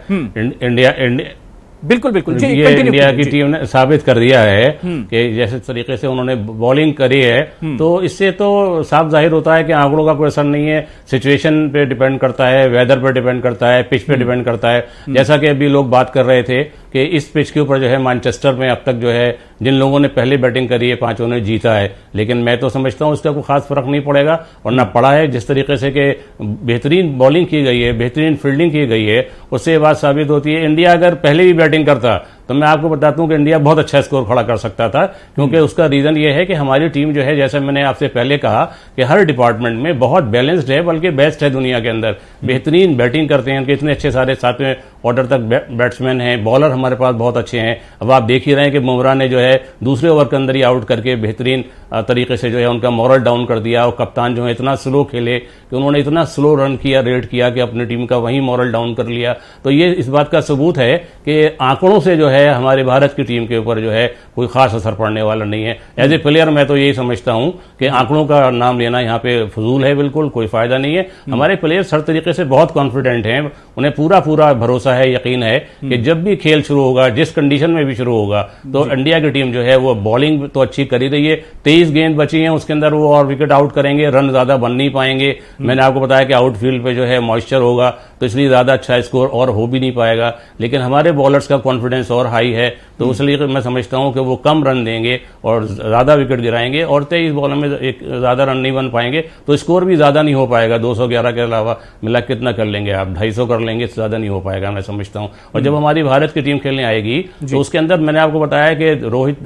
बिल्कुल बिल्कुल ये इंडिया की टीम ने साबित कर दिया है कि जैसे तरीके से उन्होंने बॉलिंग करी है, तो इससे तो साफ जाहिर होता है कि आंकड़ों का कोई असर नहीं है, सिचुएशन पे डिपेंड करता है, वेदर पे डिपेंड करता है, पिच पे डिपेंड करता है। जैसा कि अभी लोग बात कर रहे थे कि इस पिच के ऊपर जो है मैनचेस्टर में अब तक जो है जिन लोगों ने पहले बैटिंग करी है 5 ने जीता है, लेकिन मैं तो समझता हूं उसका कोई खास फर्क नहीं पड़ेगा और ना पड़ा है। जिस तरीके से कि बेहतरीन बॉलिंग की गई है, बेहतरीन फील्डिंग की गई है, उससे ये बात साबित होती है इंडिया अगर पहले भी बैटिंग करता तो मैं आपको बताता हूं कि इंडिया बहुत अच्छा स्कोर खड़ा कर सकता था, क्योंकि उसका रीजन ये है कि हमारी टीम जो है, जैसे मैंने आपसे पहले कहा कि हर डिपार्टमेंट में बहुत बैलेंस्ड है, बल्कि बेस्ट है दुनिया के अंदर। बेहतरीन बैटिंग करते हैं, उनके इतने अच्छे सारे 7वें ऑर्डर तक बैट्समैन हैं, बॉलर हमारे पास बहुत अच्छे हैं। अब आप देख ही रहे हैं कि बुमराह ने जो है दूसरे ओवर के अंदर ही आउट करके बेहतरीन तरीके से जो है उनका मॉरल डाउन कर दिया, और कप्तान जो है इतना स्लो खेले कि उन्होंने इतना स्लो रन किया, रेड किया कि अपनी टीम का वहीं मॉरल डाउन कर लिया। तो ये इस बात का सबूत है कि आंकड़ों से जो है हमारे भारत की टीम के ऊपर जो है कोई खास असर पड़ने वाला नहीं है। एज ए प्लेयर मैं तो यही समझता हूं कि आंकड़ों का नाम लेना यहाँ पे फजूल है, बिल्कुल कोई फायदा नहीं है। हमारे प्लेयर्स हर तरीके से बहुत कॉन्फिडेंट हैं, उन्हें पूरा पूरा भरोसा है, यकीन है कि जब भी खेल शुरू होगा, जिस कंडीशन में भी शुरू होगा, तो इंडिया की टीम जो है वो बॉलिंग तो अच्छी कर ही रही है। 23 गेंद बची हैं, उसके अंदर वो और विकेट आउट करेंगे, रन ज्यादा बन नहीं पाएंगे। मैंने आपको बताया कि आउटफील्ड पे जो है मॉइस्चर होगा, तो इसलिए ज्यादा अच्छा स्कोर और हो भी नहीं पाएगा। लेकिन हमारे बॉलर्स का कॉन्फिडेंस और हाई है, तो इसलिए मैं समझता हूं कि वो कम रन देंगे और ज्यादा विकेट गिराएंगे, और 23 बॉल में एक ज्यादा रन नहीं बन पाएंगे, तो स्कोर भी ज्यादा नहीं हो पाएगा। 211 के अलावा मिला कितना कर लेंगे आप, 250 कर लेंगे, ज्यादा नहीं हो पाएगा मैं समझता हूं। और जब हमारी भारत की टीम खेलने आएगी तो उसके अंदर मैंने आपको बताया कि रोहित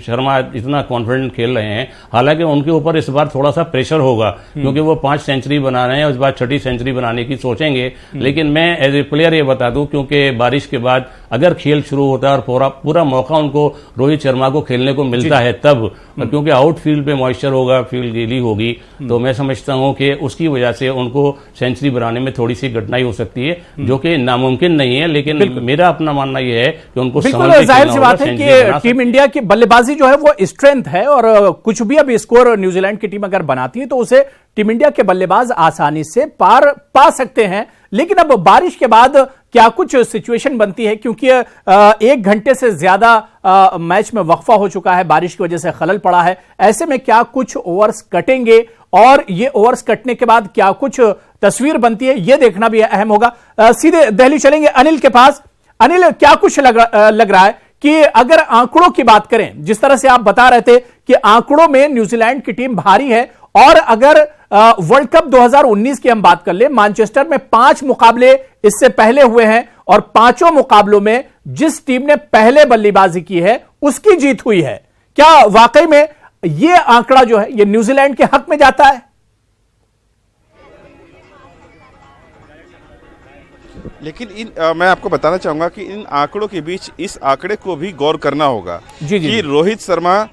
शर्मा इतना कॉन्फिडेंट खेल रहे हैं, हालांकि उनके ऊपर इस बार थोड़ा सा प्रेशर होगा, क्योंकि वो 5 सेंचुरी बना रहे हैं, उस बार 6ठी सेंचुरी बनाने की सोचेंगे। लेकिन मैं एज ए प्लेयर ये बता दूं, क्योंकि बारिश के बाद अगर खेल शुरू होता है और पूरा मौका उनको रोहित शर्मा को खेलने को मिलता है तब, क्योंकि आउटफील्ड पे मॉइस्चर होगा, फील्ड गीली होगी, तो मैं समझता हूं कि उसकी वजह से उनको सेंचुरी बनाने में थोड़ी सी कठिनाई हो सकती है, जो कि नामुमकिन नहीं है। लेकिन मेरा अपना मानना यह है कि उनको जाहिर सी बात है कि टीम इंडिया की बल्लेबाजी जो है वो स्ट्रेंथ है, और कुछ भी अब स्कोर न्यूजीलैंड की टीम अगर बनाती है तो उसे टीम इंडिया के बल्लेबाज आसानी से पार पा सकते हैं। लेकिन अब बारिश के बाद क्या कुछ सिचुएशन बनती है, क्योंकि 1 घंटे से ज्यादा मैच में वक्फा हो चुका है, बारिश की वजह से खलल पड़ा है। ऐसे में क्या कुछ ओवर्स कटेंगे, और ये ओवर्स कटने के बाद क्या कुछ तस्वीर बनती है, ये देखना भी अहम होगा। सीधे दिल्ली चलेंगे अनिल के पास। अनिल, क्या कुछ लग रहा है कि अगर आंकड़ों की बात करें, जिस तरह से आप बता रहे थे कि आंकड़ों में न्यूजीलैंड की टीम भारी है, और अगर वर्ल्ड कप 2019 की हम बात कर ले, मैनचेस्टर में 5 मुकाबले इससे पहले हुए हैं, और 5 मुकाबलों में जिस टीम ने पहले बल्लेबाजी की है उसकी जीत हुई है। क्या वाकई में यह आंकड़ा जो है ये न्यूजीलैंड के हक में जाता है? लेकिन मैं आपको बताना चाहूंगा कि इन आंकड़ों के बीच इस आंकड़े को भी गौर करना होगा कि रोहित शर्मा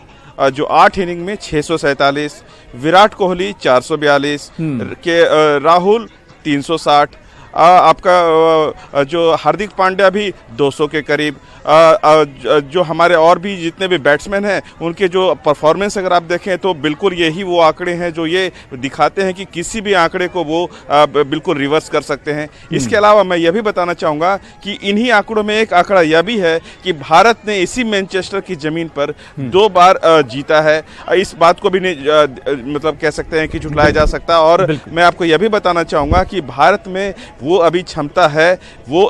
जो 8 इनिंग में 647, विराट कोहली 442, के राहुल 360, आपका जो हार्दिक पांड्या भी 200 के करीब, जो हमारे और भी जितने भी बैट्समैन हैं उनके जो परफॉर्मेंस अगर आप देखें तो बिल्कुल यही वो आंकड़े हैं जो ये दिखाते हैं कि किसी भी आंकड़े को वो बिल्कुल रिवर्स कर सकते हैं। इसके अलावा मैं यह भी बताना चाहूँगा कि इन्हीं आंकड़ों में एक आंकड़ा यह भी है कि भारत ने इसी मैनचेस्टर की ज़मीन पर 2 बार जीता है। इस बात को भी नहीं मतलब कह सकते हैं कि झुटलाया जा सकता। और मैं आपको यह भी बताना चाहूँगा कि भारत में वो अभी क्षमता है, वो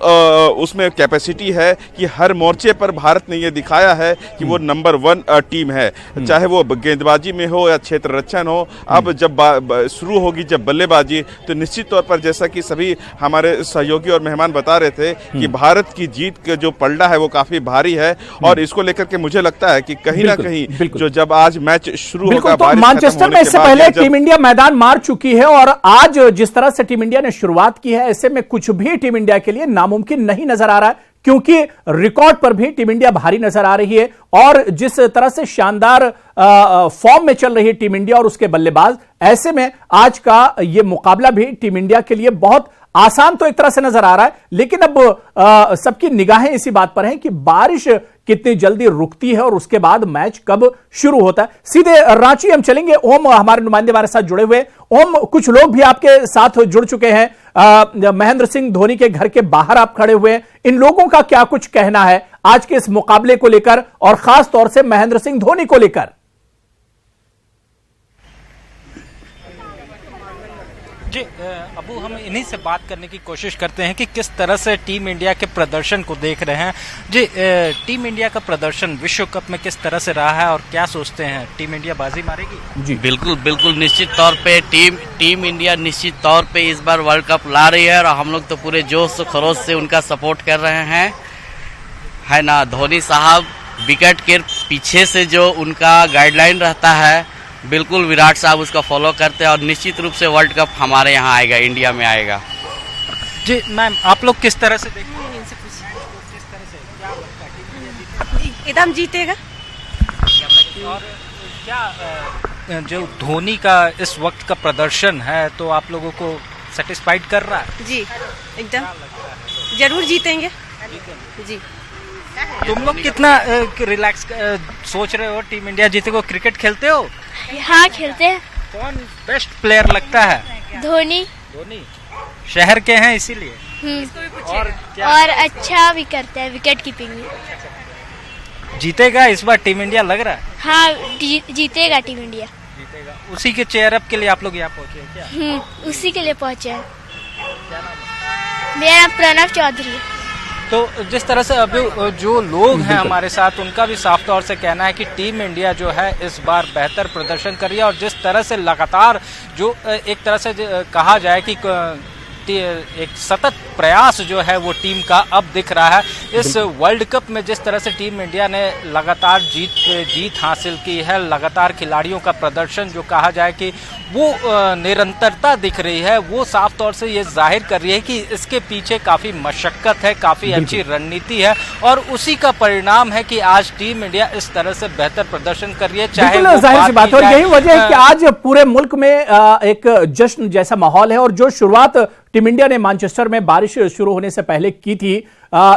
उसमें कैपेसिटी है कि हर मोर्चे पर भारत ने ये दिखाया है कि वो नंबर 1 टीम है, चाहे वो गेंदबाजी में हो या क्षेत्र रक्षण हो। अब जब शुरू होगी जब बल्लेबाजी, तो निश्चित तौर पर जैसा कि सभी हमारे सहयोगी और मेहमान बता रहे थे कि भारत की जीत का जो पलड़ा है वो काफी भारी है, और इसको लेकर के मुझे लगता है कि कहीं ना कहीं जो जब आज मैच शुरू होगा, तो मैनचेस्टर में इससे पहले टीम इंडिया मैदान मार चुकी है, और आज जिस तरह से टीम इंडिया ने शुरुआत की है, ऐसे में कुछ भी टीम इंडिया के लिए नामुमकिन नहीं नजर आ रहा है, क्योंकि रिकॉर्ड पर भी टीम इंडिया भारी नजर आ रही है। और जिस तरह से शानदार फॉर्म में चल रही है टीम इंडिया और उसके बल्लेबाज, ऐसे में आज का यह मुकाबला भी टीम इंडिया के लिए बहुत आसान तो एक तरह से नजर आ रहा है। लेकिन अब सबकी निगाहें इसी बात पर हैं कि बारिश कितनी जल्दी रुकती है और उसके बाद मैच कब शुरू होता है। सीधे रांची हम चलेंगे। ओम हमारे नुमाइंदे हमारे साथ जुड़े हुए। ओम, कुछ लोग भी आपके साथ जुड़ चुके हैं। महेंद्र सिंह धोनी के घर के बाहर आप खड़े हुए हैं, इन लोगों का क्या कुछ कहना है आज के इस मुकाबले को लेकर और खास तौर से महेंद्र सिंह धोनी को लेकर? जी अबू, हम इन्हीं से बात करने की कोशिश करते हैं कि किस तरह से टीम इंडिया के प्रदर्शन को देख रहे हैं। जी, टीम इंडिया का प्रदर्शन विश्व कप में किस तरह से रहा है और क्या सोचते हैं, टीम इंडिया बाजी मारेगी? जी बिल्कुल बिल्कुल, निश्चित तौर पे टीम इंडिया निश्चित तौर पे इस बार वर्ल्ड कप ला रही है और हम लोग तो पूरे जोश खरोश से उनका सपोर्ट कर रहे हैं, है ना। धोनी साहब विकेट के पीछे से जो उनका गाइडलाइन रहता है, बिल्कुल विराट साहब उसका फॉलो करते हैं और निश्चित रूप से वर्ल्ड कप हमारे यहाँ आएगा, इंडिया में आएगा। जी मैम, आप लोग किस तरह से देखते हैं? एकदम जीतेगा। और क्या जो धोनी का इस वक्त का प्रदर्शन है तो आप लोगों को सेटिस्फाइड कर रहा है? जी एकदम, जरूर जीतेंगे जी। तुम लोग कितना रिलैक्स सोच रहे हो टीम इंडिया जीतेगा? क्रिकेट खेलते हो? हाँ खेलते हैं। कौन बेस्ट प्लेयर लगता है? धोनी। धोनी शहर के हैं इसीलिए। और क्या? और अच्छा भी करते हैं विकेट कीपिंग में। जीतेगा इस बार टीम इंडिया लग रहा है? हाँ जीतेगा टीम इंडिया। जीतेगा। उसी के चेयर अप के लिए आप लोग यहाँ पहुँचे हैं क्या? उसी के लिए पहुँचे हैं। मेरा नाम प्रणव चौधरी है। तो जिस तरह से अभी जो लोग हैं हमारे साथ, उनका भी साफ तौर से कहना है कि टीम इंडिया जो है इस बार बेहतर प्रदर्शन कर रही है और जिस तरह से लगातार जो एक तरह से कहा जाए कि एक सतत प्रयास जो है वो टीम का अब दिख रहा है इस वर्ल्ड कप में। जिस तरह से टीम इंडिया ने लगातार जीत हासिल की है, लगातार खिलाड़ियों का प्रदर्शन जो कहा जाए कि वो निरंतरता दिख रही है, वो साफ तौर से ये जाहिर कर रही है कि इसके पीछे काफ़ी मशक्कत है, काफ़ी अच्छी रणनीति है और उसी का परिणाम है कि आज टीम इंडिया इस तरह से बेहतर प्रदर्शन कर रही है। चाहे जाहिर सी बात, और यही वजह है कि आज पूरे मुल्क में एक जश्न जैसा माहौल है। और जो शुरुआत टीम इंडिया ने मैनचेस्टर में बारिश शुरू होने से पहले की थी,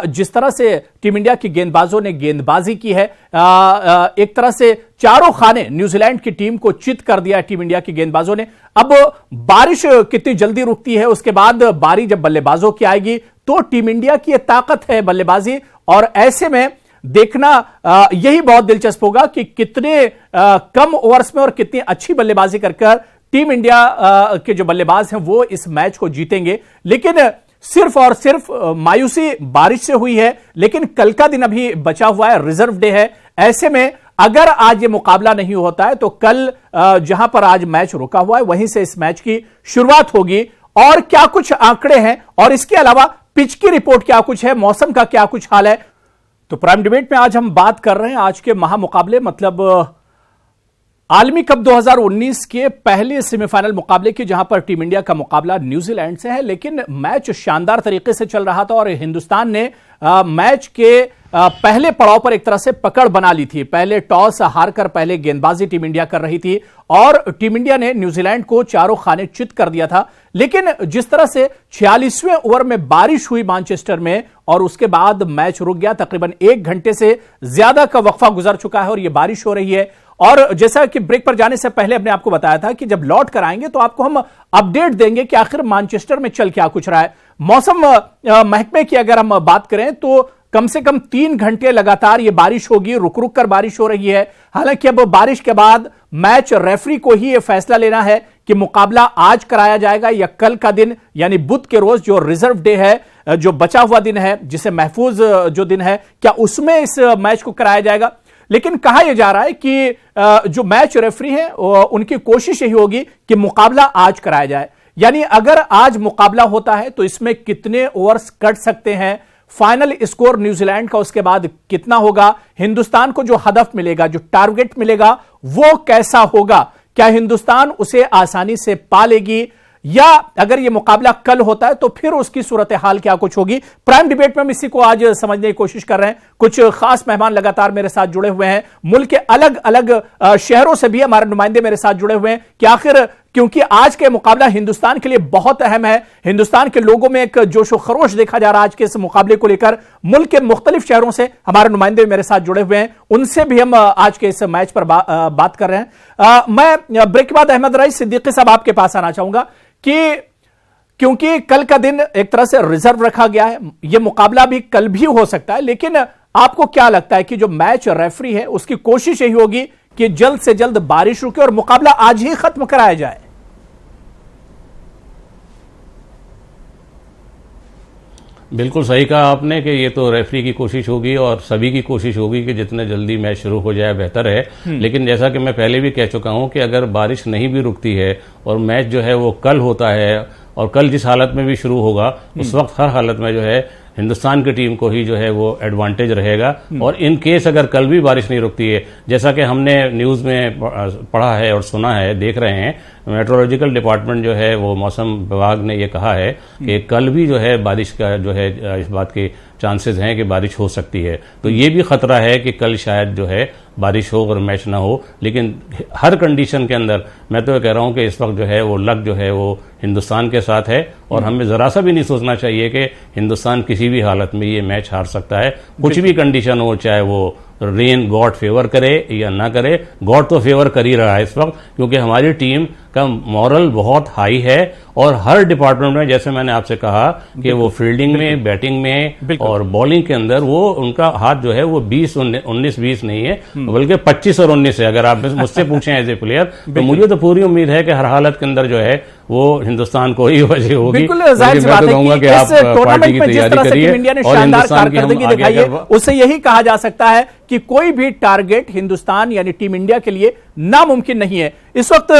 जिस तरह से टीम इंडिया के गेंदबाजों ने गेंदबाजी की है, एक तरह से चारों खाने न्यूजीलैंड की टीम को चित कर दिया टीम इंडिया के गेंदबाजों ने। अब बारिश कितनी जल्दी रुकती है, उसके बाद बारी जब बल्लेबाजों की आएगी तो टीम इंडिया की ताकत है बल्लेबाजी, और ऐसे में देखना यही बहुत दिलचस्प होगा कि कितने कम ओवर्स में और कितनी अच्छी बल्लेबाजी कर टीम इंडिया के जो बल्लेबाज हैं वो इस मैच को जीतेंगे। लेकिन सिर्फ और सिर्फ मायूसी बारिश से हुई है, लेकिन कल का दिन अभी बचा हुआ है, रिजर्व डे है। ऐसे में अगर आज ये मुकाबला नहीं होता है तो कल जहां पर आज मैच रुका हुआ है वहीं से इस मैच की शुरुआत होगी। और क्या कुछ आंकड़े हैं और इसके अलावा पिच की रिपोर्ट क्या कुछ है, मौसम का क्या कुछ हाल है, तो प्राइम डिबेट में आज हम बात कर रहे हैं आज के महामुकाबले मतलब आलमी कप 2019 के पहले सेमीफाइनल मुकाबले की, जहां पर टीम इंडिया का मुकाबला न्यूजीलैंड से है। लेकिन मैच शानदार तरीके से चल रहा था और हिंदुस्तान ने मैच के पहले पड़ाव पर एक तरह से पकड़ बना ली थी। पहले टॉस हारकर पहले गेंदबाजी टीम इंडिया कर रही थी और टीम इंडिया ने न्यूजीलैंड को चारों खाने चित कर दिया था। लेकिन जिस तरह से 46वें ओवर में बारिश हुई मैनचेस्टर में और उसके बाद मैच रुक गया, तकरीबन 1 घंटे से ज्यादा का वक्फा गुजर चुका है और यह बारिश हो रही है। और जैसा कि ब्रेक पर जाने से पहले हमने आपको बताया था कि जब लौट कर आएंगे तो आपको हम अपडेट देंगे कि आखिर मैनचेस्टर में चल क्या कुछ रहा है। मौसम महकमे की अगर हम बात करें तो कम से कम 3 घंटे लगातार ये बारिश होगी, रुक रुक कर बारिश हो रही है। हालांकि अब बारिश के बाद मैच रेफरी को ही यह फैसला लेना है कि मुकाबला आज कराया जाएगा या कल का दिन यानी बुध के रोज जो रिजर्व डे है, जो बचा हुआ दिन है, जिसे महफूज जो दिन है, क्या उसमें इस मैच को कराया जाएगा। लेकिन कहा यह जा रहा है कि जो मैच रेफरी हैं उनकी कोशिश यही होगी कि मुकाबला आज कराया जाए। यानी अगर आज मुकाबला होता है तो इसमें कितने ओवर्स कट सकते हैं, फाइनल स्कोर न्यूजीलैंड का उसके बाद कितना होगा, हिंदुस्तान को जो हदफ मिलेगा, जो टारगेट मिलेगा वो कैसा होगा, क्या हिंदुस्तान उसे आसानी से पा लेगी, या अगर यह मुकाबला कल होता है तो फिर उसकी सूरत हाल क्या कुछ होगी। प्राइम डिबेट में हम इसी को आज समझने की कोशिश कर रहे हैं। कुछ खास मेहमान लगातार मेरे साथ जुड़े हुए हैं, मुल्क के अलग अलग शहरों से भी हमारे नुमाइंदे मेरे साथ जुड़े हुए हैं कि आखिर क्योंकि आज के मुकाबला हिंदुस्तान के लिए बहुत अहम है। हिंदुस्तान के लोगों में एक जोशो खरोश देखा जा रहा है आज के इस मुकाबले को लेकर। मुल्क के मुख्तलिफ शहरों से हमारे नुमाइंदे मेरे साथ जुड़े हुए हैं, उनसे भी हम आज के इस मैच पर बात कर रहे हैं। मैं ब्रेक के बाद अहमद रईस सिद्दीकी साहब आपके पास आना चाहूंगा कि क्योंकि कल का दिन एक तरह से रिजर्व रखा गया है, यह मुकाबला भी कल भी हो सकता है, लेकिन आपको क्या लगता है कि जो मैच रेफरी है उसकी कोशिश यही होगी कि जल्द से जल्द बारिश रुके और मुकाबला आज ही खत्म कराया जाए? बिल्कुल सही कहा आपने कि ये तो रेफरी की कोशिश होगी और सभी की कोशिश होगी कि जितने जल्दी मैच शुरू हो जाए बेहतर है। लेकिन जैसा कि मैं पहले भी कह चुका हूं कि अगर बारिश नहीं भी रुकती है और मैच जो है वो कल होता है और कल जिस हालत में भी शुरू होगा उस वक्त हर हालत में जो है हिंदुस्तान की टीम को ही जो है वो एडवांटेज रहेगा। और इन केस अगर कल भी बारिश नहीं रुकती है, जैसा कि हमने न्यूज़ में पढ़ा है और सुना है, देख रहे हैं, मेट्रोलॉजिकल डिपार्टमेंट जो है वो मौसम विभाग ने ये कहा है कि कल भी जो है बारिश का जो है इस बात के चांसेस हैं कि बारिश हो सकती है। तो ये भी खतरा है कि कल शायद जो है बारिश हो और मैच ना हो। लेकिन हर कंडीशन के अंदर मैं तो कह रहा हूं कि इस वक्त जो है वो लक जो है वो हिंदुस्तान के साथ है और हमें जरा सा भी नहीं सोचना चाहिए कि हिंदुस्तान किसी भी हालत में ये मैच हार सकता है। कुछ भी कंडीशन हो, चाहे वो रेन गॉड फेवर करे या ना करे, गॉड तो फेवर कर ही रहा है इस वक्त, क्योंकि हमारी टीम का मॉरल बहुत हाई है और हर डिपार्टमेंट में, जैसे मैंने आपसे कहा कि वो फील्डिंग में, बैटिंग में और बॉलिंग के अंदर वो उनका हाथ जो है वो 19-20 नहीं है बल्कि 25 और 19 है। अगर आप मुझसे पूछें एज ए प्लेयर तो मुझे तो पूरी उम्मीद है कि हर हालत के अंदर जो है वो हिंदुस्तान को ही वजह होगी। बिल्कुल जाहिर सी बात है कि इस टूर्नामेंट में जिस तरह से टीम इंडिया ने शानदार कारकर्दगी दिखाई है उससे यही कहा जा सकता है कि कोई भी टारगेट हिंदुस्तान यानी टीम इंडिया के लिए नामुमकिन नहीं है। इस वक्त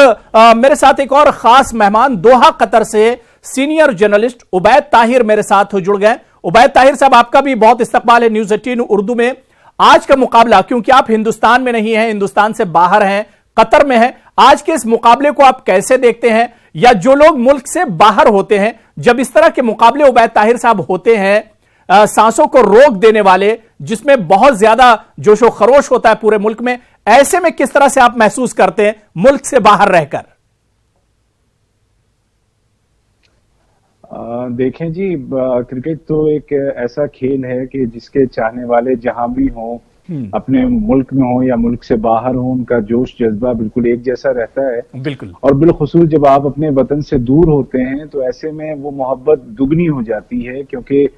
मेरे साथ एक और खास मेहमान दोहा कतर से सीनियर जर्नलिस्ट उबैद ताहिर मेरे साथ जुड़ गए। उबैद ताहिर साहब, आपका भी बहुत इस्तकबाल है न्यूज़ 18 उर्दू में। आज का मुकाबला, क्योंकि आप हिंदुस्तान में नहीं हैं, हिंदुस्तान से बाहर हैं, कतर में हैं, आज के इस मुकाबले को आप कैसे देखते हैं? या जो लोग मुल्क से बाहर होते हैं, जब इस तरह के मुकाबले उबैद ताहिर साहब होते हैं, सांसों को रोक देने वाले, जिसमें बहुत ज्यादा जोशो खरोश होता है पूरे मुल्क में, ऐसे में किस तरह से आप महसूस करते हैं मुल्क से बाहर रहकर? देखें जी, क्रिकेट तो एक ऐसा खेल है कि जिसके चाहने वाले जहां भी हों, अपने मुल्क में हो या मुल्क से बाहर हो, उनका जोश जज्बा बिल्कुल एक जैसा रहता है। बिल्कुल। और बिलखुसूस जब आप अपने वतन से दूर होते हैं तो ऐसे में वो मोहब्बत दुगनी हो जाती है, क्योंकि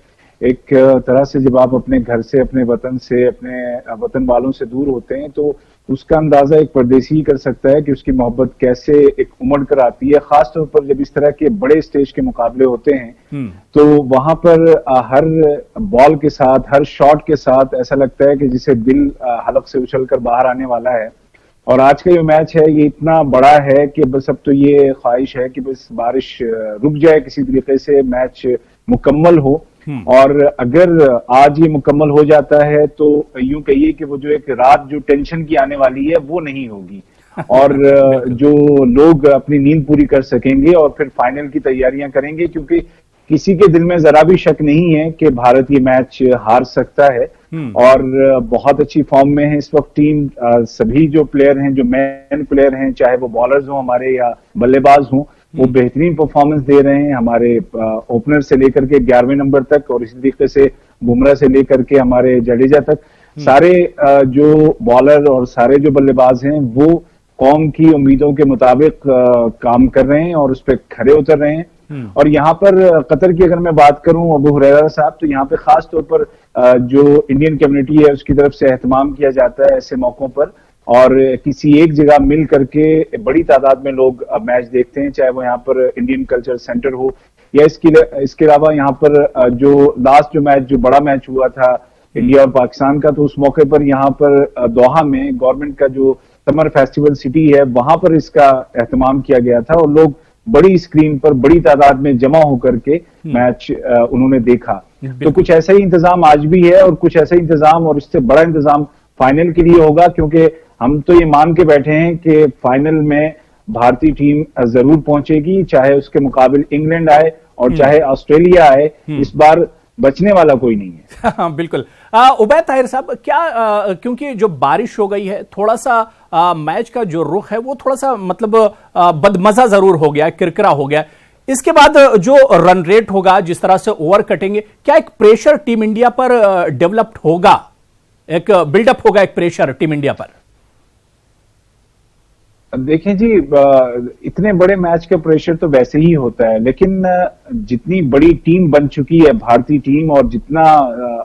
एक तरह से जब आप अपने घर से, अपने वतन से, अपने वतन वालों से दूर होते हैं तो उसका अंदाजा एक परदेसी ही कर सकता है कि उसकी मोहब्बत कैसे एक उमड़ कर आती है। खासतौर पर जब इस तरह के बड़े स्टेज के मुकाबले होते हैं तो वहां पर हर बॉल के साथ, हर शॉट के साथ ऐसा लगता है कि जिसे दिल हलक से उछल कर बाहर आने वाला है। और आज का जो मैच है ये इतना बड़ा है कि बस अब तो ये ख्वाहिश है कि बस बारिश रुक जाए, किसी तरीके से मैच मुकम्मल हो। और अगर आज ये मुकम्मल हो जाता है तो यूं कहिए कि वो जो एक रात जो टेंशन की आने वाली है वो नहीं होगी और जो लोग अपनी नींद पूरी कर सकेंगे और फिर फाइनल की तैयारियां करेंगे, क्योंकि किसी के दिल में जरा भी शक नहीं है कि भारत ये मैच हार सकता है। और बहुत अच्छी फॉर्म में है इस वक्त टीम। सभी जो प्लेयर हैं, जो मेन प्लेयर हैं, चाहे वो बॉलर्स हों हमारे या बल्लेबाज हों, वो बेहतरीन परफॉर्मेंस दे रहे हैं। हमारे ओपनर से लेकर के 11वें नंबर तक और इसी तरीके से बुमराह से लेकर के हमारे जडेजा तक सारे जो बॉलर और सारे जो बल्लेबाज हैं वो कौम की उम्मीदों के मुताबिक काम कर रहे हैं और उस पर खरे उतर रहे हैं। और यहाँ पर कतर की अगर मैं बात करूं, अबू हुरैरा साहब, तो यहाँ पे खास तौर पर जो इंडियन कम्युनिटी है उसकी तरफ से एहतमाम किया जाता है ऐसे मौकों पर, और किसी एक जगह मिल करके बड़ी तादाद में लोग मैच देखते हैं, चाहे वो यहाँ पर इंडियन कल्चर सेंटर हो या इसके अलावा यहाँ पर जो लास्ट जो मैच, जो बड़ा मैच हुआ था इंडिया और पाकिस्तान का, तो उस मौके पर यहाँ पर दोहा में गवर्नमेंट का जो समर फेस्टिवल सिटी है वहां पर इसका एहतमाम किया गया था और लोग बड़ी स्क्रीन पर बड़ी तादाद में जमा होकर के मैच उन्होंने देखा। तो कुछ ऐसा ही इंतजाम आज भी है और कुछ ऐसा इंतजाम और इससे बड़ा इंतजाम फाइनल के लिए होगा, क्योंकि हम तो ये मान के बैठे हैं कि फाइनल में भारतीय टीम जरूर पहुंचेगी, चाहे उसके मुकाबले इंग्लैंड आए और चाहे ऑस्ट्रेलिया आए। इस बार बचने वाला कोई नहीं है। हाँ, बिल्कुल। उबैद ताहिर साहब, क्या क्योंकि जो बारिश हो गई है, थोड़ा सा मैच का जो रुख है वो थोड़ा सा मतलब बदमजा जरूर हो गया, किरकिरा हो गया। इसके बाद जो रन रेट होगा, जिस तरह से ओवर कटेंगे, क्या एक प्रेशर टीम इंडिया पर डेवलप्ड होगा, एक बिल्डअप होगा एक प्रेशर टीम इंडिया पर? देखें जी, इतने बड़े मैच का प्रेशर तो वैसे ही होता है, लेकिन जितनी बड़ी टीम बन चुकी है भारतीय टीम, और जितना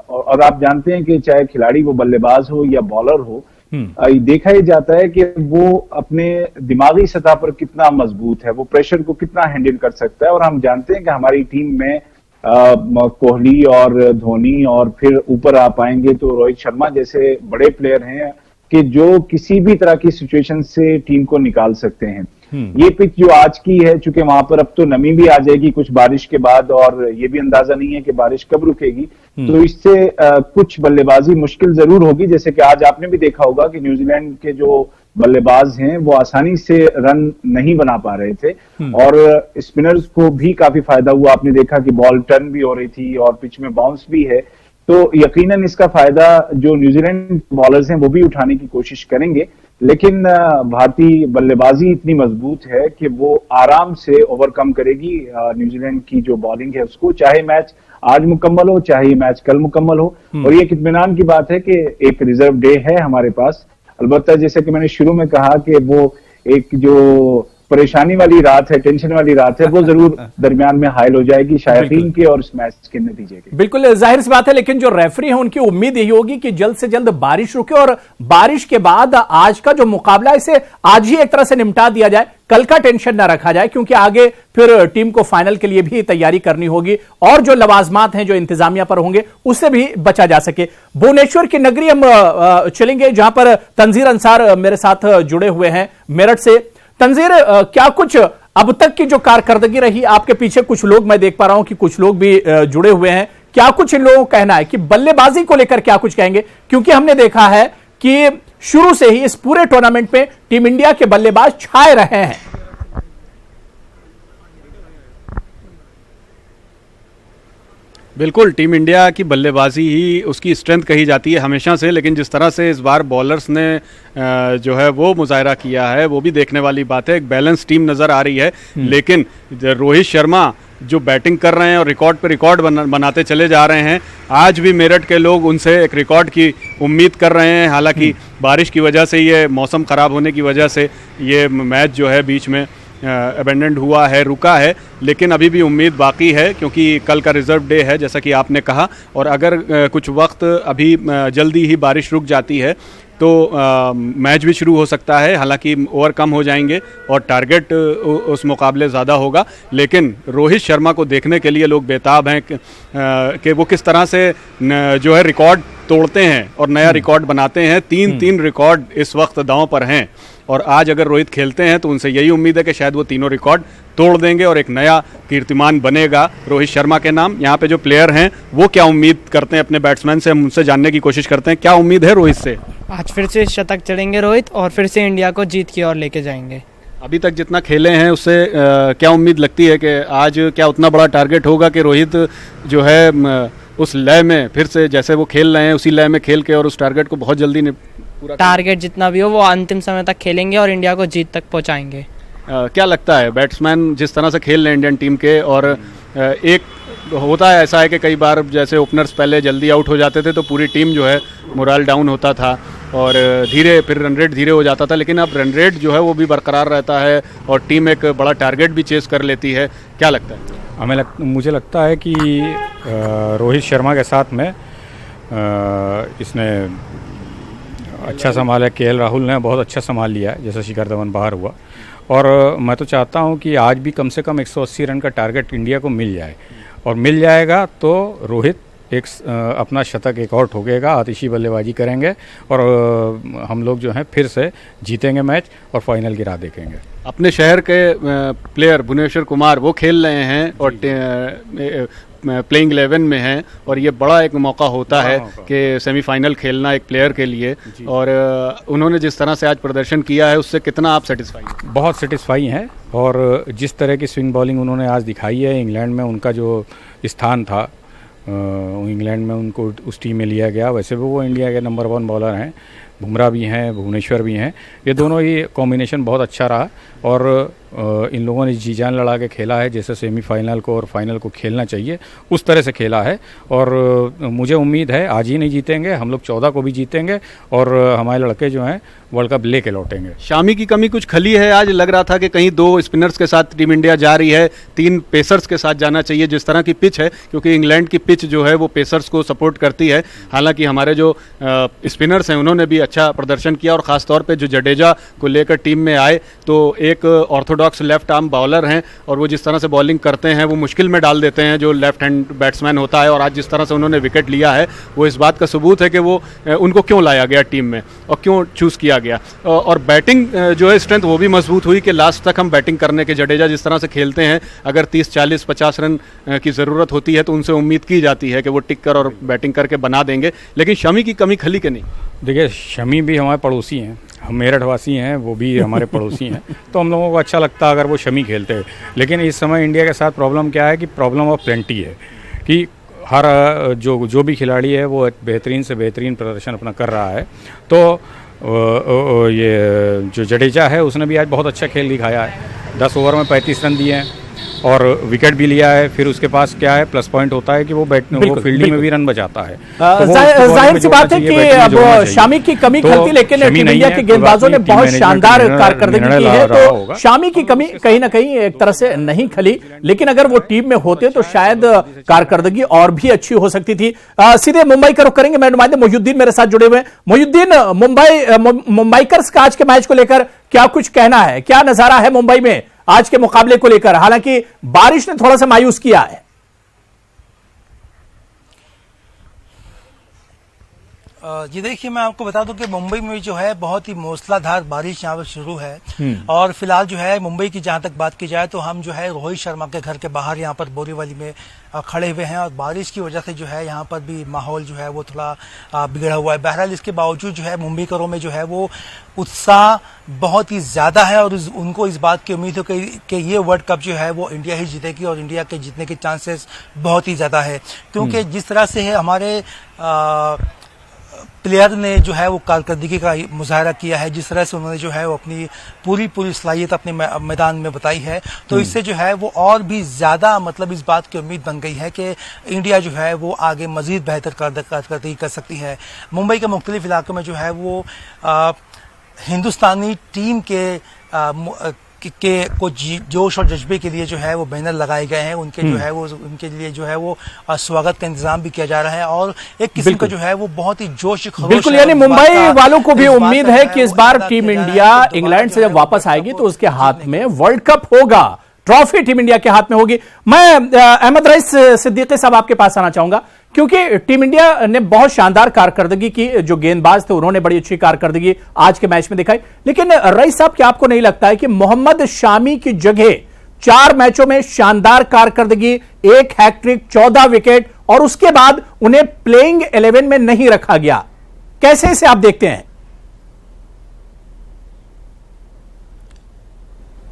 और आप जानते हैं कि चाहे खिलाड़ी वो बल्लेबाज हो या बॉलर हो, देखा ही जाता है कि वो अपने दिमागी सतह पर कितना मजबूत है, वो प्रेशर को कितना हैंडल कर सकता है। और हम जानते हैं कि हमारी टीम में कोहली और धोनी, और फिर ऊपर आ पाएंगे तो रोहित शर्मा जैसे बड़े प्लेयर हैं कि जो किसी भी तरह की सिचुएशन से टीम को निकाल सकते हैं। ये पिच जो आज की है, चूंकि वहां पर अब तो नमी भी आ जाएगी कुछ बारिश के बाद, और ये भी अंदाजा नहीं है कि बारिश कब रुकेगी, तो इससे कुछ बल्लेबाजी मुश्किल जरूर होगी। जैसे कि आज आपने भी देखा होगा कि न्यूजीलैंड के जो बल्लेबाज हैं वो आसानी से रन नहीं बना पा रहे थे, और स्पिनर्स को भी काफी फायदा हुआ। आपने देखा कि बॉल टर्न भी हो रही थी और पिच में बाउंस भी है, तो यकीनन इसका फायदा जो न्यूजीलैंड बॉलर्स हैं वो भी उठाने की कोशिश करेंगे। लेकिन भारतीय बल्लेबाजी इतनी मजबूत है कि वो आराम से ओवरकम करेगी न्यूजीलैंड की जो बॉलिंग है उसको, चाहे मैच आज मुकम्मल हो चाहे मैच कल मुकम्मल हो। और ये इत्मीनान की बात है कि एक रिजर्व डे है हमारे पास। अलबत्ता जैसे कि मैंने शुरू में कहा कि वो एक जो परेशानी वाली रात है, टेंशन वाली रात है, वो जरूर दरमियान में हायल हो जाएगी शायकीन के और इस मैच के नतीजे के। बिल्कुल जाहिर सी बात है, लेकिन जो रेफरी है उनकी उम्मीद यही होगी कि जल्द से जल्द बारिश रुके और बारिश के बाद आज का जो मुकाबला है इसे आज ही एक तरह से निपटा दिया जाए, कल का टेंशन ना रखा जाए, क्योंकि आगे फिर टीम को फाइनल के लिए भी तैयारी करनी होगी और जो लवाजमात हैं जो इंतजामिया पर होंगे उससे भी बचा जा सके। भुवनेश्वर की नगरी हम चलेंगे, जहां पर तंजीर अंसार मेरे साथ जुड़े हुए हैं मेरठ से। तंजीर, क्या कुछ अब तक की जो कारकर्दगी रही, आपके पीछे कुछ लोग मैं देख पा रहा हूं कि कुछ लोग भी जुड़े हुए हैं, क्या कुछ इन लोगों का कहना है कि बल्लेबाजी को लेकर क्या कुछ कहेंगे? क्योंकि हमने देखा है कि शुरू से ही इस पूरे टूर्नामेंट में टीम इंडिया के बल्लेबाज छाए रहे हैं। बिल्कुल, टीम इंडिया की बल्लेबाजी ही उसकी स्ट्रेंथ कही जाती है हमेशा से, लेकिन जिस तरह से इस बार बॉलर्स ने जो है वो मुजाहरा किया है वो भी देखने वाली बात है। एक बैलेंस टीम नज़र आ रही है, लेकिन रोहित शर्मा जो बैटिंग कर रहे हैं और रिकॉर्ड पे रिकॉर्ड बनाते चले जा रहे हैं। आज भी मेरठ के लोग उनसे एक रिकॉर्ड की उम्मीद कर रहे हैं। हालांकि बारिश की वजह से, ये मौसम ख़राब होने की वजह से ये मैच जो है बीच में अबेंडेंट हुआ है, रुका है, लेकिन अभी भी उम्मीद बाकी है क्योंकि कल का रिजर्व डे है जैसा कि आपने कहा। और अगर कुछ वक्त अभी जल्दी ही बारिश रुक जाती है तो मैच भी शुरू हो सकता है। हालांकि ओवर कम हो जाएंगे और टारगेट उस मुकाबले ज़्यादा होगा, लेकिन रोहित शर्मा को देखने के लिए लोग बेताब हैं कि वो किस तरह से जो है रिकॉर्ड तोड़ते हैं और नया रिकॉर्ड बनाते हैं। तीन रिकॉर्ड इस वक्त दांव पर हैं और आज अगर रोहित खेलते हैं तो उनसे यही उम्मीद है कि शायद वो तीनों रिकॉर्ड तोड़ देंगे और एक नया कीर्तिमान बनेगा रोहित शर्मा के नाम। यहाँ पे जो प्लेयर हैं वो क्या उम्मीद करते हैं अपने बैट्समैन से, हम उनसे जानने की कोशिश करते हैं। क्या उम्मीद है रोहित से? आज फिर से शतक चढ़ेंगे रोहित और फिर से इंडिया को जीत की ओर लेके जाएंगे। अभी तक जितना खेले हैं उससे क्या उम्मीद लगती है कि आज क्या उतना बड़ा टारगेट होगा कि रोहित जो है उस लय में फिर से जैसे वो खेल रहे हैं उसी लय में खेल के और उस टारगेट को बहुत जल्दी पूरा टारगेट जितना भी हो वो अंतिम समय तक खेलेंगे और इंडिया को जीत तक पहुंचाएंगे। क्या लगता है बैट्समैन जिस तरह से खेल रहे हैं इंडियन टीम के, और एक होता है ऐसा है कि कई बार जैसे ओपनर्स पहले जल्दी आउट हो जाते थे तो पूरी टीम जो है मोरल डाउन होता था और फिर रन रेट धीरे हो जाता था, लेकिन अब रन रेट जो है वो भी बरकरार रहता है और टीम एक बड़ा टारगेट भी चेस कर लेती है। क्या लगता है? मुझे लगता है कि रोहित शर्मा के साथ में इसने अच्छा संभाला, केएल राहुल ने बहुत अच्छा संभाल लिया जैसे शिखर धवन बाहर हुआ, और मैं तो चाहता हूं कि आज भी कम से कम 180 रन का टारगेट इंडिया को मिल जाए, और मिल जाएगा तो रोहित एक अपना शतक एक और ठोकेगा, आतिशी बल्लेबाजी करेंगे और हम लोग जो हैं फिर से जीतेंगे मैच और फाइनल की राह देखेंगे। अपने शहर के प्लेयर भुवनेश्वर कुमार वो खेल रहे हैं और प्लेइंग 11 में हैं, और ये बड़ा एक मौका होता है कि सेमीफाइनल खेलना एक प्लेयर के लिए, और उन्होंने जिस तरह से आज प्रदर्शन किया है उससे कितना आप सेटिस्फाई हैं? बहुत सेटिस्फाई हैं, और जिस तरह की स्विंग बॉलिंग उन्होंने आज दिखाई है, इंग्लैंड में उनका जो स्थान था इंग्लैंड में उनको उस टीम में लिया गया। वैसे भी वो इंडिया के नंबर 1 बॉलर हैं, बुमराह भी हैं, भुवनेश्वर भी हैं। ये दोनों ही कॉम्बिनेशन बहुत अच्छा रहा और इन लोगों ने जी जान लड़ा के खेला है, जैसे सेमीफाइनल को और फाइनल को खेलना चाहिए उस तरह से खेला है। और मुझे उम्मीद है आज ही नहीं जीतेंगे, हम लोग 14 को भी जीतेंगे और हमारे लड़के जो हैं वर्ल्ड कप लेके लौटेंगे। शामी की कमी कुछ खली है? आज लग रहा था कि कहीं 2 स्पिनर्स के साथ टीम इंडिया जा रही है, 3 पेसर्स के साथ जाना चाहिए जिस तरह की पिच है, क्योंकि इंग्लैंड की पिच जो है वो पेसर्स को सपोर्ट करती है। हालांकि हमारे जो स्पिनर्स हैं उन्होंने भी अच्छा प्रदर्शन किया और ख़ासतौर पर जो जडेजा को लेकर टीम में आए तो एक ऑर्थोडॉक्स लेफ्ट आर्म बॉलर हैं और वो जिस तरह से बॉलिंग करते हैं वो मुश्किल में डाल देते हैं जो लेफ्ट हैंड बैट्समैन होता है। और आज जिस तरह से उन्होंने विकेट लिया है वो इस बात का सबूत है कि वो उनको क्यों लाया गया टीम में और क्यों चूज़ किया गया। और बैटिंग जो है स्ट्रेंथ वो भी मजबूत हुई कि लास्ट तक हम बैटिंग करने के, जडेजा जिस तरह से खेलते हैं अगर 30, 40, 50 रन की ज़रूरत होती है तो उनसे उम्मीद की जाती है कि वो टिक कर और बैटिंग करके बना देंगे। लेकिन शमी की कमी खली कि नहीं? देखिए, शमी भी हमारे पड़ोसी हैं, हम मेरठ वासी हैं, वो भी हमारे पड़ोसी हैं, तो हम लोगों को अच्छा लगता अगर वो शमी खेलते। लेकिन इस समय इंडिया के साथ प्रॉब्लम क्या है कि प्रॉब्लम ऑफ प्लेंटी है कि हर जो भी खिलाड़ी है वो बेहतरीन से बेहतरीन प्रदर्शन अपना कर रहा है। तो ये जो जडेजा है उसने भी आज बहुत अच्छा खेल दिखाया है, 10 ओवर में 35 रन दिए हैं और विकेट भी लिया है। फिर उसके पास क्या है प्लस पॉइंट होता है कि वो फील्डिंग में भी रन बचाता है। जाहिर सी बात है कि अब शामी की कमी खलती, लेकिन टीम इंडिया के गेंदबाजों ने बहुत शानदार कारकर्दगी की है, तो शामी की कमी कहीं ना कहीं एक तरह से नहीं खली। लेकिन अगर वो टीम में होते तो शायद कारकर्दगी और भी अच्छी हो सकती थी। सीधे मुंबई का रुख करेंगे, मैं नुमाइंदे मोहिउद्दीन मेरे साथ जुड़े हुए हैं। मोहिउद्दीन, मुंबईकर्स का आज के मैच को लेकर क्या कुछ कहना है, क्या नजारा है मुंबई में आज के मुकाबले को लेकर? हालांकि बारिश ने थोड़ा सा मायूस किया है। जी देखिए, मैं आपको बता दूं कि मुंबई में जो है बहुत ही मूसलाधार बारिश यहाँ पर शुरू है और फिलहाल जो है मुंबई की जहां तक बात की जाए तो हम जो है रोहित शर्मा के घर के बाहर यहाँ पर बोरीवली में खड़े हुए हैं और बारिश की वजह से जो है यहाँ पर भी माहौल जो है वो थोड़ा बिगड़ा हुआ है। बहरहाल इसके बावजूद जो है मुंबईकरों में जो है वो उत्साह बहुत ही ज्यादा है और उनको इस बात की उम्मीद है कि ये वर्ल्ड कप जो है वो इंडिया ही जीतेगी और इंडिया के जीतने के चांसेस बहुत ही ज्यादा है, क्योंकि जिस तरह से है हमारे प्लेयर ने जो है वो कारकर्दगी का मुजाहरा किया है, जिस तरह से उन्होंने जो है वो अपनी पूरी सलाहियत अपने मैदान में बताई है, तो इससे जो है वो और भी ज्यादा मतलब इस बात की उम्मीद बन गई है कि इंडिया जो है वो आगे मजीद बेहतर कारकर्दगी कर सकती है। मुंबई के मुख्तलिफ इलाकों में जो है वो हिंदुस्तानी टीम के कुछ जोश और जज्बे के लिए जो है वो बैनर लगाए गए हैं, उनके जो है वो उनके लिए जो है वो स्वागत का इंतजाम भी किया जा रहा है और एक किस्म का जो है वो बहुत ही जोश खरोश। बिल्कुल, यानी मुंबई वालों को भी उम्मीद है कि इस बार टीम इंडिया इंग्लैंड से जब वापस आएगी तो उसके हाथ में वर्ल्ड कप होगा, ट्रॉफी टीम इंडिया के हाथ में होगी। मैं अहमद रईस सिद्दीकी साहब आपके पास आना चाहूंगा, क्योंकि टीम इंडिया ने बहुत शानदार कारकर्दगी की, जो गेंदबाज थे उन्होंने बड़ी अच्छी कारकर्दगी आज के मैच में दिखाई। लेकिन रईस साहब, क्या आपको नहीं लगता है कि मोहम्मद शामी की जगह 4 मैचों में शानदार कारकर्दगी, 1 हैट्रिक, 14 विकेट और उसके बाद उन्हें प्लेइंग 11 में नहीं रखा गया, कैसे इसे आप देखते हैं?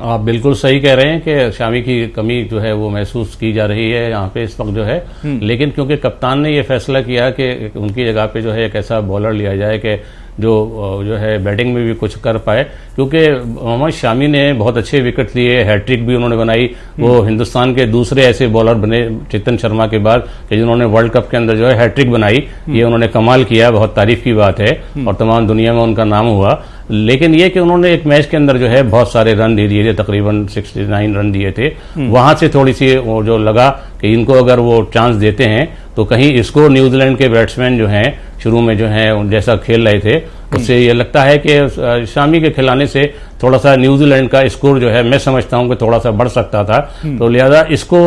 आप बिल्कुल सही कह रहे हैं कि शामी की कमी जो है वो महसूस की जा रही है यहाँ पे इस वक्त जो है। लेकिन क्योंकि कप्तान ने ये फैसला किया कि उनकी जगह पे जो है एक ऐसा बॉलर लिया जाए कि जो है बैटिंग में भी कुछ कर पाए, क्योंकि मोहम्मद शामी ने बहुत अच्छे विकेट लिए, हैट्रिक भी उन्होंने बनाई। वो हिंदुस्तान के दूसरे ऐसे बॉलर बने चेतन शर्मा के बाद कि जिन्होंने वर्ल्ड कप के अंदर जो है हैट्रिक बनाई। ये उन्होंने कमाल किया, बहुत तारीफ की बात है और तमाम दुनिया में उनका नाम हुआ। लेकिन ये कि उन्होंने एक मैच के अंदर जो है बहुत सारे रन दे दिए थे, तकरीबन 69 रन दिए थे। वहां से थोड़ी सी वो जो लगा कि इनको अगर वो चांस देते हैं तो कहीं इसको न्यूजीलैंड के बैट्समैन जो हैं शुरू में जो है जैसा खेल रहे थे उससे ये लगता है कि शामी के खिलाने से थोड़ा सा न्यूजीलैंड का स्कोर जो है मैं समझता हूं कि थोड़ा सा बढ़ सकता था। तो लिहाजा इसको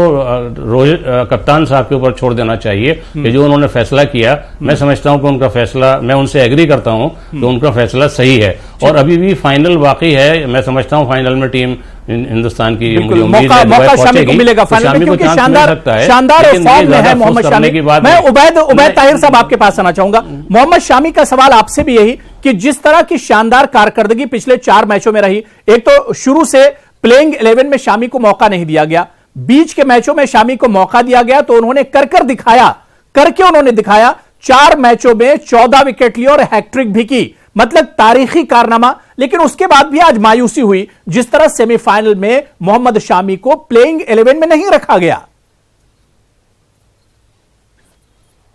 रोहित कप्तान साहब के ऊपर छोड़ देना चाहिए कि जो उन्होंने फैसला किया, मैं समझता हूं कि उनका फैसला, मैं उनसे एग्री करता हूं कि उनका फैसला सही है। और अभी भी फाइनल बाकी है, मैं समझता हूं फाइनल में टीम हिंदुस्तान की मुझे उम्मीद है मौका शामी को मिलेगा फाइनल में, क्योंकि शानदार फॉर्म में है मोहम्मद शामी। मैं उबैद ताहिर साहब आपके पास आना चाहूंगा। मोहम्मद शामी का सवाल आपसे भी यही कि जिस तरह की शानदार कारकर्दगी पिछले 4 मैचों में रही, एक तो शुरू से प्लेइंग 11 में शामी को मौका नहीं दिया गया, बीच के मैचों में शामी को मौका दिया गया तो उन्होंने कर दिखाया, करके उन्होंने दिखाया। 4 मैचों में 14 विकेट लिए और हैट्रिक भी की, मतलब तारीखी कारनामा। लेकिन उसके बाद भी आज मायूसी हुई जिस तरह सेमीफाइनल में मोहम्मद शामी को प्लेइंग 11 में नहीं रखा गया।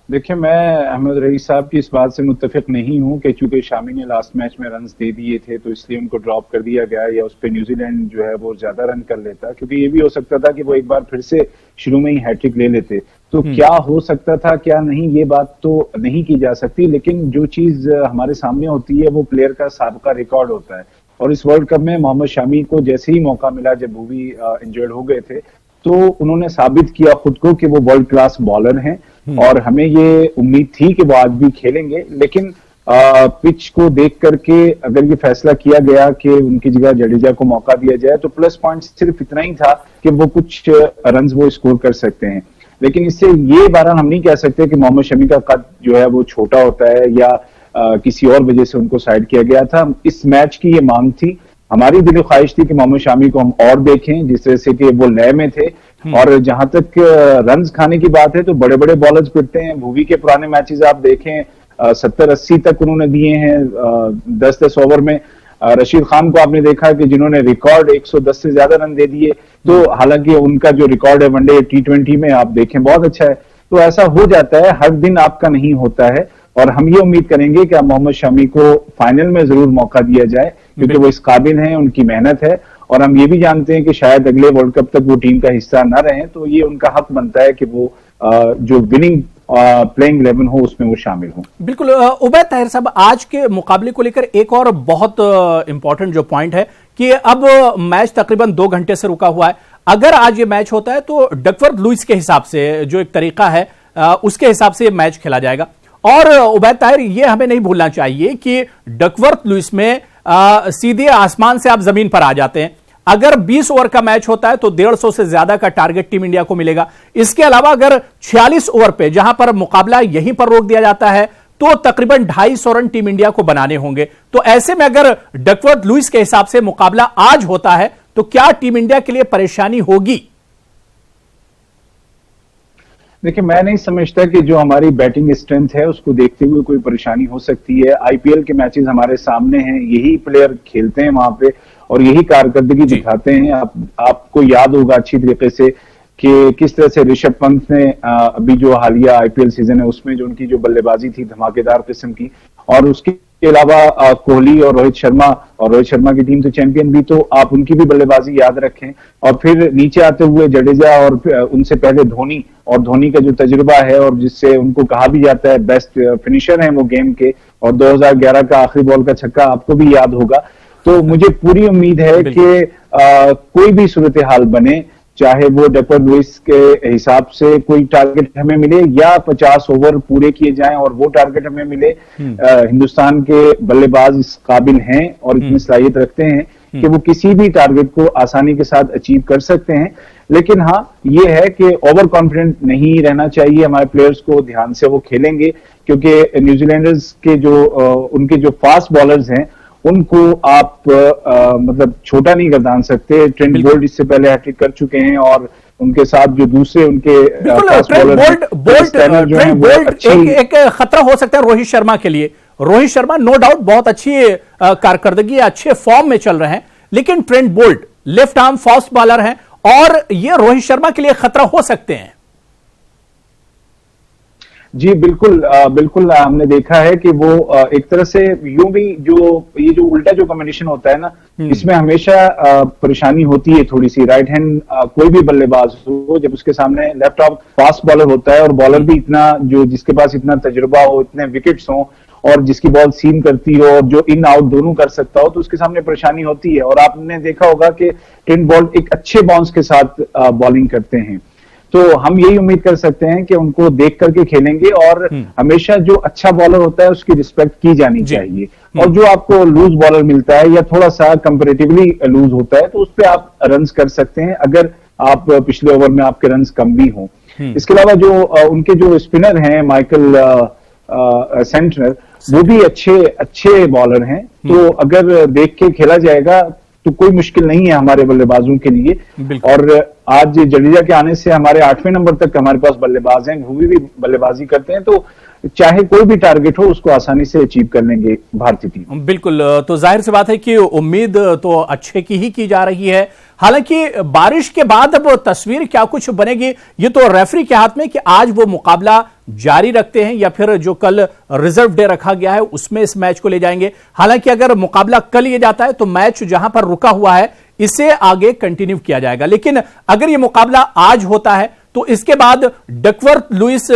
देखिए, मैं अहमद रईस साहब की इस बात से मुत्तफिक नहीं हूं कि चूंकि शामी ने लास्ट मैच में रन्स दे दिए थे तो इसलिए उनको ड्रॉप कर दिया गया, या उस पर न्यूजीलैंड जो है वो ज्यादा रन कर लेता, क्योंकि ये भी हो सकता था कि वो एक बार फिर से शुरू में ही हैट्रिक ले लेते। तो क्या हो सकता था क्या नहीं, ये बात तो नहीं की जा सकती, लेकिन जो चीज हमारे सामने होती है वो प्लेयर का साबिका रिकॉर्ड होता है। और इस वर्ल्ड कप में मोहम्मद शामी को जैसे ही मौका मिला, जब भुवी इंजर्ड हो गए थे, तो उन्होंने साबित किया खुद को कि वो वर्ल्ड क्लास बॉलर हैं और हमें ये उम्मीद थी कि वो आज भी खेलेंगे। लेकिन पिच को देख करके अगर ये फैसला किया गया कि उनकी जगह जडेजा को मौका दिया जाए तो प्लस पॉइंट सिर्फ इतना ही था कि वो कुछ रन्स वो स्कोर कर सकते हैं। लेकिन इससे ये बार हम नहीं कह सकते कि मोहम्मद शमी का कद जो है वो छोटा होता है या किसी और वजह से उनको साइड किया गया था। इस मैच की ये मांग थी, हमारी दिली ख्वाहिश थी कि मोहम्मद शामी को हम और देखें, जिस तरह से कि वो लय में थे। और जहां तक रन्स खाने की बात है तो बड़े बड़े बॉलर्स पिटते हैं। भुवी के पुराने मैचेस आप देखें, 70-80 तक उन्होंने दिए हैं 10-10 ओवर में। रशीद खान को आपने देखा कि जिन्होंने रिकॉर्ड 110 से ज्यादा रन दे दिए। तो हालांकि उनका जो रिकॉर्ड है वनडे T20 में आप देखें बहुत अच्छा है। तो ऐसा हो जाता है, हर दिन आपका नहीं होता है। और हम ये उम्मीद करेंगे कि मोहम्मद शमी को फाइनल में जरूर मौका दिया जाए, क्योंकि वो इस काबिल हैं, उनकी मेहनत है। और हम ये भी जानते हैं कि शायद अगले वर्ल्ड कप तक वो टीम का हिस्सा न रहें, तो ये उनका हक बनता है कि वो जो विनिंग प्लेइंग 11 हो उसमें वो शामिल हो। बिल्कुल। उबैद ताहिर साहब, आज के मुकाबले को लेकर एक और बहुत इंपॉर्टेंट जो पॉइंट है कि अब मैच तकरीबन 2 घंटे से रुका हुआ है। अगर आज ये मैच होता है तो डकवर्थ लुइस के हिसाब से जो एक तरीका है उसके हिसाब से ये मैच खेला जाएगा। और उबैद ताहिर, ये हमें नहीं भूलना चाहिए कि डकवर्थ लुइस में सीधे आसमान से आप जमीन पर आ जाते हैं। अगर 20 ओवर का मैच होता है तो 150 से ज्यादा का टारगेट टीम इंडिया को मिलेगा। इसके अलावा अगर 46 ओवर पे जहां पर मुकाबला यहीं पर रोक दिया जाता है तो तकरीबन 250 रन टीम इंडिया को बनाने होंगे। तो ऐसे में अगर डकवर्थ लुइस के हिसाब से मुकाबला आज होता है तो क्या टीम इंडिया के लिए परेशानी होगी? देखिए, मैं नहीं समझता कि जो हमारी बैटिंग स्ट्रेंथ है उसको देखते हुए कोई परेशानी हो सकती है। आईपीएल के मैचेस हमारे सामने हैं, यही प्लेयर खेलते हैं वहां पे और यही कारकर्दगी दिखाते हैं। आपको याद होगा अच्छी तरीके से कि किस तरह से ऋषभ पंत ने अभी जो हालिया आईपीएल सीजन है उसमें जो उनकी जो बल्लेबाजी थी धमाकेदार किस्म की, और उसके अलावा कोहली और रोहित शर्मा की टीम तो चैंपियन भी, तो आप उनकी भी बल्लेबाजी याद रखें। और फिर नीचे आते हुए जडेजा और उनसे पहले धोनी, और धोनी का जो तजुर्बा है और जिससे उनको कहा भी जाता है बेस्ट फिनिशर हैं वो गेम के, और 2011 का आखिरी बॉल का छक्का आपको भी याद होगा। तो मुझे पूरी उम्मीद है कि कोई भी सूरत हाल बने, चाहे वो डकवर्थ लुइस के हिसाब से कोई टारगेट हमें मिले या 50 ओवर पूरे किए जाएं और वो टारगेट हमें मिले, हिंदुस्तान के बल्लेबाज इस काबिल हैं और इतनी सलाहियत रखते हैं कि वो किसी भी टारगेट को आसानी के साथ अचीव कर सकते हैं। लेकिन हाँ, ये है कि ओवर कॉन्फिडेंट नहीं रहना चाहिए हमारे प्लेयर्स को, ध्यान से वो खेलेंगे, क्योंकि न्यूजीलैंडर्स के जो उनके जो फास्ट बॉलर्स हैं उनको आप मतलब छोटा नहीं गर्दान सकते। ट्रेंट बोल्ट इससे पहले हैट्रिक कर चुके हैं और उनके साथ जो दूसरे उनके एक खतरा हो सकता है रोहित शर्मा के लिए। रोहित शर्मा नो डाउट बहुत अच्छी कारकर्दगी, अच्छे फॉर्म में चल रहे हैं, लेकिन Trent Boult left arm fast bowler हैं और ये रोहित शर्मा के लिए खतरा हो सकते हैं। जी बिल्कुल, बिल्कुल हमने देखा है कि वो एक तरह से यूं भी ये जो उल्टा जो कॉम्बिनेशन होता है ना, इसमें हमेशा परेशानी होती है थोड़ी सी। राइट हैंड कोई भी बल्लेबाज हो, जब उसके सामने लेफ्ट आर्म फास्ट बॉलर होता है और बॉलर भी इतना जिसके पास इतना तजुर्बा हो, इतने विकेट्स हो और जिसकी बॉल सीम करती हो और जो इन आउट दोनों कर सकता हो, तो उसके सामने परेशानी होती है। और आपने देखा होगा कि ट्रेंट बोल्ट एक अच्छे बाउंस के साथ बॉलिंग करते हैं, तो हम यही उम्मीद कर सकते हैं कि उनको देख करके खेलेंगे और हमेशा जो अच्छा बॉलर होता है उसकी रिस्पेक्ट की जानी चाहिए। और जो आपको लूज बॉलर मिलता है या थोड़ा सा कंपैरेटिवली लूज होता है तो उस पर आप रन्स कर सकते हैं, अगर आप पिछले ओवर में आपके रन्स कम भी हों। इसके अलावा जो उनके जो स्पिनर हैं माइकल सेंटनर, वो भी अच्छे बॉलर हैं, तो अगर देख के खेला जाएगा तो कोई मुश्किल नहीं है हमारे बल्लेबाजों के लिए। और आज जडेजा के आने से हमारे 8वें नंबर तक हमारे पास बल्लेबाज हैं, भुवी भी बल्लेबाजी करते हैं, तो चाहे कोई भी टारगेट हो उसको आसानी से अचीव कर लेंगे भारतीय टीम। बिल्कुल, तो जाहिर सी बात है कि उम्मीद तो अच्छे की ही की जा रही है। हालांकि बारिश के बाद अब तस्वीर क्या कुछ बनेगी ये तो रेफरी के हाथ में कि आज वो मुकाबला जारी रखते हैं या फिर जो कल रिजर्व डे रखा गया है उसमें इस मैच को ले जाएंगे। हालांकि अगर मुकाबला कल ये जाता है तो मैच जहां पर रुका हुआ है इसे आगे कंटिन्यू किया जाएगा, लेकिन अगर ये मुकाबला आज होता है तो इसके बाद डकवर्थ लुइस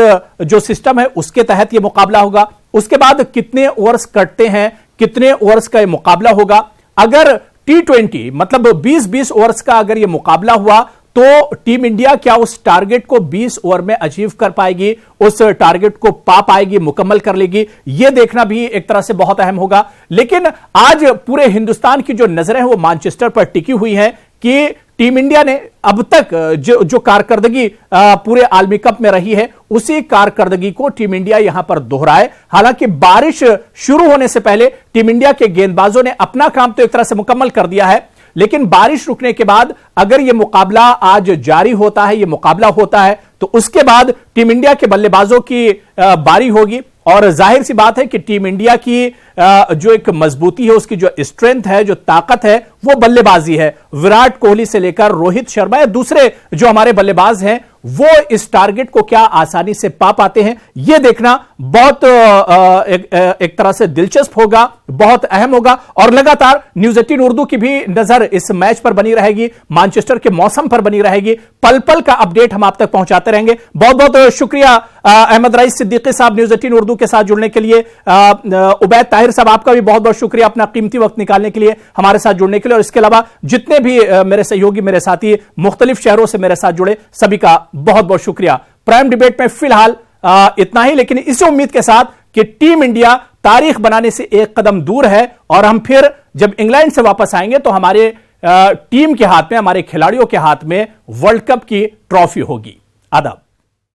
जो सिस्टम है उसके तहत ये मुकाबला होगा। उसके बाद कितने ओवर्स कटते हैं, कितने ओवर्स का ये मुकाबला होगा। अगर T20 मतलब 20-20 ओवर्स का अगर ये मुकाबला हुआ तो टीम इंडिया क्या उस टारगेट को 20 ओवर में अचीव कर पाएगी, उस टारगेट को पा पाएगी, मुकम्मल कर लेगी, यह देखना भी एक तरह से बहुत अहम होगा। लेकिन आज पूरे हिंदुस्तान की जो नजरें हैं वो मैनचेस्टर पर टिकी हुई हैं कि टीम इंडिया ने अब तक जो कारकर्दगी पूरे आलमी कप में रही है उसी कारकर्दगी को टीम इंडिया यहां पर दोहराए। हालांकि बारिश शुरू होने से पहले टीम इंडिया के गेंदबाजों ने अपना काम तो एक तरह से मुकम्मल कर दिया है, लेकिन बारिश रुकने के बाद अगर यह मुकाबला आज जारी होता है, यह मुकाबला होता है तो उसके बाद टीम इंडिया के बल्लेबाजों की बारी होगी। और जाहिर सी बात है कि टीम इंडिया की जो एक मजबूती है, उसकी जो स्ट्रेंथ है, जो ताकत है, वो बल्लेबाजी है। विराट कोहली से लेकर रोहित शर्मा या दूसरे जो हमारे बल्लेबाज हैं वो इस टारगेट को क्या आसानी से पा पाते हैं, यह देखना बहुत एक तरह से दिलचस्प होगा, बहुत अहम होगा। और लगातार न्यूज 18 उर्दू की भी नजर इस मैच पर बनी रहेगी, मैनचेस्टर के मौसम पर बनी रहेगी, पल पल का अपडेट हम आप तक पहुंचाते रहेंगे। बहुत बहुत शुक्रिया अहमद रईस सिद्दीकी साहब न्यूज 18 उर्दू के साथ जुड़ने के लिए। उबैद ताहिर साहब आपका भी बहुत बहुत शुक्रिया अपना कीमती वक्त निकालने के लिए, हमारे साथ जुड़ने के लिए। और इसके अलावा जितने भी मेरे सहयोगी, मेरे साथी मुख्तलिफ शहरों से मेरे साथ जुड़े, सभी का बहुत बहुत शुक्रिया। प्राइम डिबेट में फिलहाल इतना ही, लेकिन इसी उम्मीद के साथ कि टीम इंडिया तारीख बनाने से एक कदम दूर है और हम फिर जब इंग्लैंड से वापस आएंगे तो हमारे टीम के हाथ में, हमारे खिलाड़ियों के हाथ में वर्ल्ड कप की ट्रॉफी होगी। आदाब।